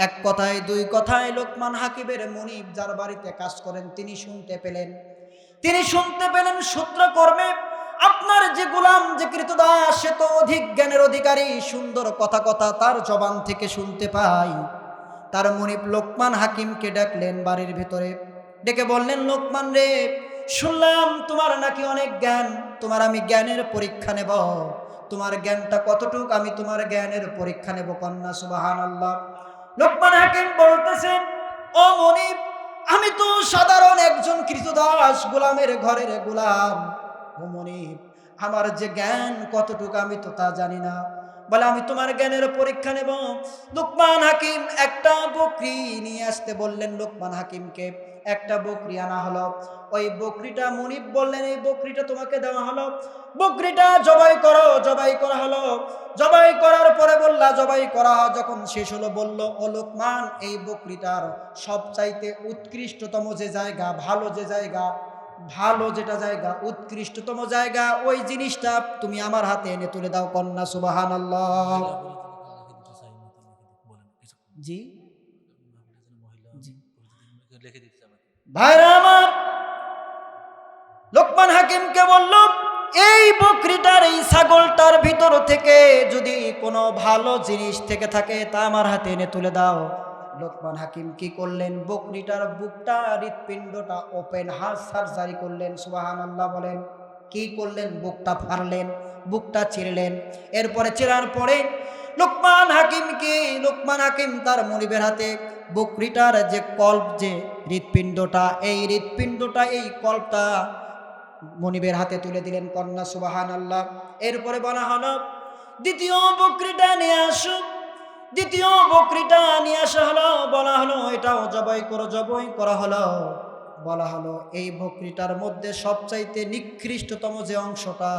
এক কথায় দুই কথায় লোকমান হাকিমের মুনিব যার বাড়িতে কাজ করেন তিনি শুনতে পেলেন। তিনি শুনতে পেলেন সূত্রকর্মে আপনার যে গোলাম, যে কৃতদাস, সে তো অধিক জ্ঞানের অধিকারী, সুন্দর কথা কথা তার জবান থেকে শুনতে পাই। তার মুনিব লোকমান হাকিমকে ডাকলেন বাড়ির ভিতরে, ডেকে বললেন, লোকমান রে, শুনলাম তোমার নাকি অনেক জ্ঞান, তোমার আমি জ্ঞানের পরীক্ষা নেব। তোমার জ্ঞানটা কতটুক, আমি তোমার জ্ঞানের পরীক্ষা নেব। কন্যা সুবহানাল্লাহ। লোকমান হাকিম বলতেছেন, ও মুনিব, আমি তো সাধারণ একজন কৃতদাস, গোলামের ঘরের গোলাম। ও মুনিব, আমার যে জ্ঞান কতটুকু আমি তো তা জানি না। বলে, আমি তোমার জ্ঞানের পরীক্ষা নেব। লোকমান হাকিম একটা বকরি নিয়ে আসতে বললেন লোকমান হাকিমকে। একটা বকরি আনা হলো। ওই বকরিটা মুনিব বললেন, এই বকরিটা তোমাকে দেওয়া হলো, বকরিটা জবাই করো। জবাই করা হলো। জবাই করার পরে বললা, জবাই করা যখন শেষ হলো, বলল, ও লোকমান, এই বকরিটার সবচাইতে উৎকৃষ্টতম যে জায়গা, ভালো যে জায়গা, ভালো যেটা জায়গা, উৎকৃষ্টতম জায়গা, ওই জিনিসটা তুমি আমার হাতে এনে তুলে দাও। কন্যা সুবহানাল্লাহ। জি জি ভাইরা আমার, লোকমান হাকিমকে বলল, এই বকরিটার, এই ছাগলটার ভিতর থেকে যদি কোনো ভালো জিনিস থেকে থাকে তা আমার হাতে এনে তুলে দাও। লোকমান হাকিম কি করলেন, বকরিটার বুকটা, হৃৎপিণ্ডটা ওপেন হার্ট সার্জারি করলেন। সুবহানাল্লাহ বলেন। কি করলেন? বুকটা ফাড়লেন, বুকটা চিরলেন। এরপরে চিরার পরে লোকমান হাকিম তার মুনিবের হাতে বকরিটার যে কল্প, যে হৃৎপিণ্ডটা, এই হৃৎপিণ্ডটা, এই কল্পটা মুনিবের হাতে তুলে দিলেন। কন্যা সুবহানাল্লাহ। এরপরে বলা হলো, দ্বিতীয় বকরিটা নিয়ে আসো। দ্বিতীয় বকরিটা নিয়ে আসা হলো। বলা হলো, এটাও জবাই করো। জবাই করা হলো। বলা হলো, এই বকরিটার মধ্যে সবচাইতে নিকৃষ্টতম যে অংশটা,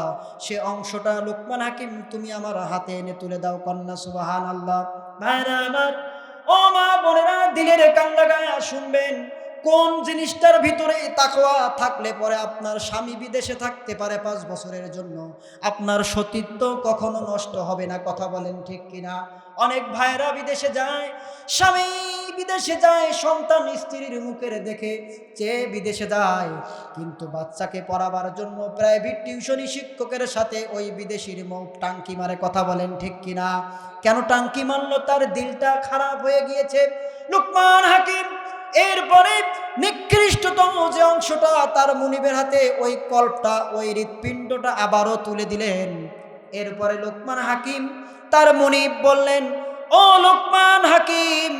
সে অংশটা লোকমান হাকিম তুমি আমার হাতে এনে তুলে দাও। কন্যা সুবহানাল্লাহ। ভাইরা আমার, ও মা বোনেরা, দিলের কান লাগায়া শুনবেন, কোন জিনিসটার ভিতরে তাকওয়া থাকলে পরে আপনার স্বামী বিদেশে থাকতে পারে 5 বছরের জন্য, আপনার সতীত্ব কখনো নষ্ট হবে না। কথা বলেন ঠিক কিনা? অনেক ভাইরা বিদেশে যায়, স্বামী বিদেশে যায়, সন্তান স্ত্রীর মুখের দেখে চেয়ে বিদেশে যায়, কিন্তু বাচ্চাকে পড়াবার জন্য প্রাইভেট টিউশনি শিক্ষকের সাথে ওই বিদেশির মুখ টাঙ্কি মারে। কথা বলেন ঠিক কিনা? কেন টাঙ্কি মারলো? তার দিলটা খারাপ হয়ে গিয়েছে। লোকমান হাকিম এরপরে নিকৃষ্টতম যে অংশটা তার মুনিবের হাতে, ওই কল্পটা, ওই হৃৎপিণ্ডটা আবারও তুলে দিলেন। এরপরে লোকমান হাকিম তার মুনিব বললেন, ও লোকমান হাকিম,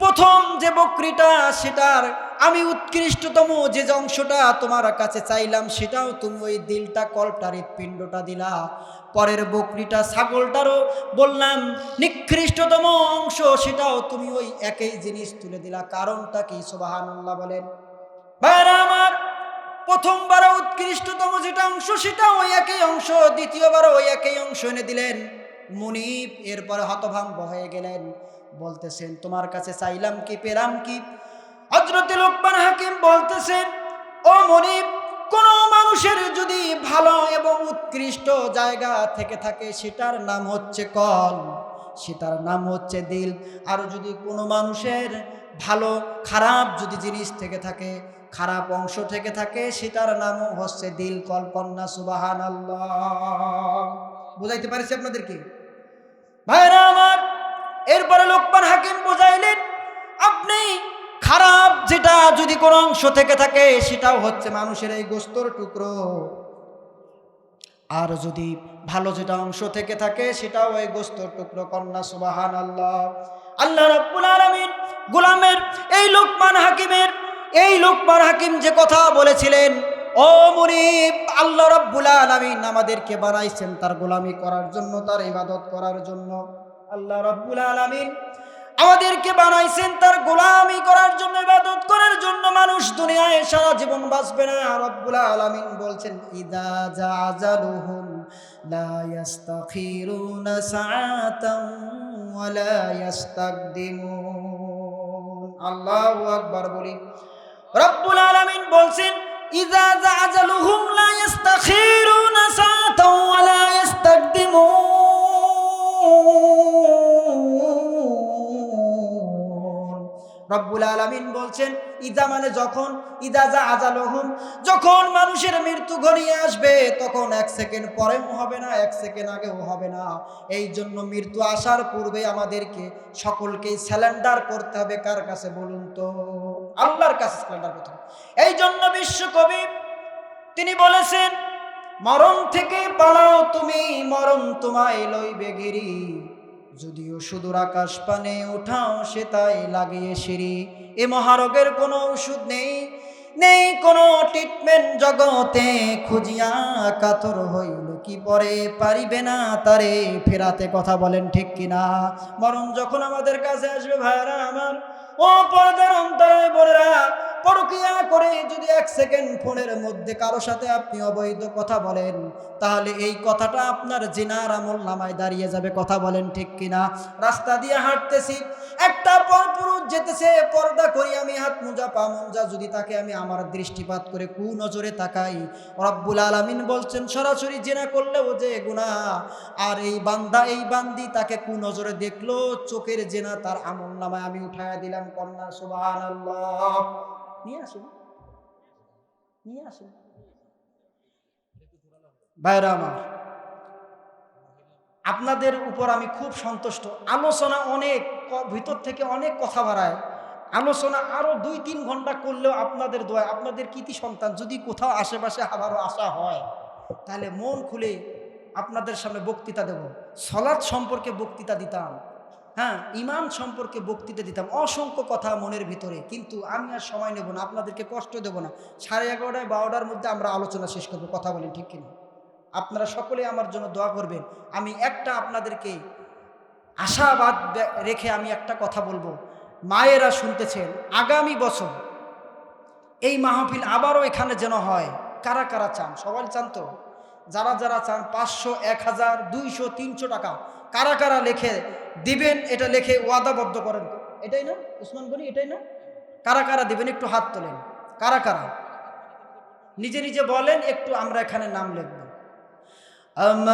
প্রথম যে বকরিটা, সেটার আমি উৎকৃষ্টতম যে অংশটা তোমার কাছে চাইলাম, সেটাও তুমি ওই দিলটা, কল্পটা, হৃৎপিণ্ডটা দিলা। পরের বকরিটা, ছাগলটারও বললাম নিকৃষ্টতম অংশ, সেটাও তুমি ওই একই জিনিস তুলে দিলা। কারণটা কি? সুবহানাল্লাহ বলেন। ভাইরা আমার, প্রথমবার উৎকৃষ্টতম যেটা অংশ, সেটা ওই একই অংশ, দ্বিতীয়বার ওই একই অংশ এনে দিলেন। মুনিব এরপরে হতভম্ব হয়ে গেলেন, বলতেছেন, তোমার কাছে চাইলাম কি, পেলাম কি? হযরত লোকমান হাকিম বলতেছেন, ও মুনিব, কোন মানুষের যদি ভালো এবং উৎকৃষ্ট জায়গা থেকে থাকে, সেটার নাম হচ্ছে কল, সেটার নাম হচ্ছে দিল। আর যদি কোনো মানুষের ভালো খারাপ যদি জিনিস থেকে থাকে, খারাপ অংশ থেকে থাকে, সেটার নামও হচ্ছে দিল, কল। কন্যা সুবহানাল্লাহ। বুঝাইতে পারছি আপনাদেরকে? ভাইরা আমার, এরপরে লোকমান হাকিম বুঝাইলেন, আপনি খারাপ যেটা যদি কোনো অংশ থেকে থাকে, সেটাও হচ্ছে মানুষের এই গোস্তর টুকরো। আর যদি ভালো যেটা অংশ থেকে থাকে, সেটাও এই গোস্তর টুকরো। কন্যা সুবহানাল্লাহ। আল্লাহ রাব্বুল আলামিন গোলামের এই লোকমান হাকিম যে কথা বলেছিলেন, ও মুনিব, আল্লাহ রাব্বুল আলামিন আমাদেরকে বানাইছেন তার গোলামি করার জন্য, তার ইবাদত করার জন্য। আল্লাহ রাব্বুল আলামিন আমাদেরকে বানাইছেন তার গোলামি করার জন্য, ইবাদত করার জন্য। মানুষ দুনিয়ায় সারা জীবন বাঁচবে না। রব্বুল আলামিন বলছেন, ইদা জাআজালুহুম লা ইস্তাখিরুনা সাআতান ولا يستقدمون আল্লাহু আকবার বলি রব্বুল আলামিন বলছেন ইযা জা আজালুহুম লা ইস্তাখিরুনা সাআতাও ওয়া লা ইস্তাকদিমুন রব্বুল আলামিন বলছেন ইদা মানে যখন ইদা জা আজালুহুম যখন মানুষের মৃত্যু ঘনিয়ে আসবে তখন এক সেকেন্ড পরেও হবে না এক সেকেন্ড আগেও হবে না এই জন্য মৃত্যু আসার পূর্বে আমাদেরকে সকলকেই স্যালেন্ডার করতে হবে কার কাছে বলুন তো আল্লাহর কাছে স্যালেন্ডার করতে হবে এই জন্য বিশ্বকবি তিনি বলেছেন মরণ থেকে পালাও তুমি মরণ তোমায় লইবে গিরি যদিও সুদূর আকাশ পানে উঠাও সে তাই লাগিয়ে সিঁড়ি এ মহারোগের কোনো ওষুধ নেই নেই কোনো ট্রিটমেন্ট জগতে খুঁজিয়া কাতর হইল কি পরে পারিবে না তারে ফেরাতে কথা বলেন ঠিক কিনা মরণ যখন আমাদের কাছে আসবে ভাইরা আমার ও পর্দার অন্তরে বলেরা পরকিয়া করে যদি এক সেকেন্ড ফোনের মধ্যে কারো সাথে আপনি অবৈধ কথা বলেন তাহলে এই কথাটা আপনার জিনার আমল নামায় দাঁড়িয়ে যাবে কথা বলেন ঠিক কিনা রাস্তা দিয়ে হাঁটতেছি একটা পরপুরুষ যেতেছে পর্দা করি আমি হাত মোজা পা মোজা যদি তাকে আমি আমার দৃষ্টিপাত করে কুনজরে তাকাই রব্বুল আলামিন বলছেন সরাসরি জিনা করলেও যে গুনাহ আর এই বান্দা এই বান্দি তাকে কুনজরে দেখলো চোখের জিনা তার আমল নামায় আমি উঠায়া দিলাম কন্যা সুবহানাল্লাহ নিয়ে আসুন ভাইরা আমার আপনাদের উপর আমি খুব সন্তুষ্ট আলোচনা অনেক ভিতর থেকে অনেক কথা বাড়ায় আলোচনা আরো 2-3 ঘন্টা করলেও আপনাদের দোয়া আপনাদের কৃতি সন্তান যদি কোথাও আশেপাশে আবারও আসা হয় তাহলে মন খুলে আপনাদের সামনে বক্তৃতা দেব সালাত সম্পর্কে বক্তৃতা দিতাম হ্যাঁ ঈমান সম্পর্কে বক্তৃতা দিতাম অসংখ্য কথা মনের ভিতরে কিন্তু আমি আর সময় নেব না আপনাদেরকে কষ্ট দেব না 11:30 12টার মধ্যে আমরা আলোচনা শেষ করব কথা বলেন ঠিক কিনা আপনারা সকলে আমার জন্য দোয়া করবেন আমি একটা আপনাদেরকে আশাবাদ রেখে আমি একটা কথা বলবো মায়েরা শুনতেছেন আগামী বছর এই মাহফিল আবারও এখানে যেন হয় কারা কারা চান সবাই চান তো যারা যারা চান 500 1000 200 300 টাকা কারা কারা লিখে দিবেন এটা লিখে ওয়াদাবদ্ধ করেন এটাই না উসমান গনি এটাই না কারা কারা দিবেন একটু হাত তোলেন কারা কারা নিজে নিজে বলেন একটু আমরা এখানে নাম লিখব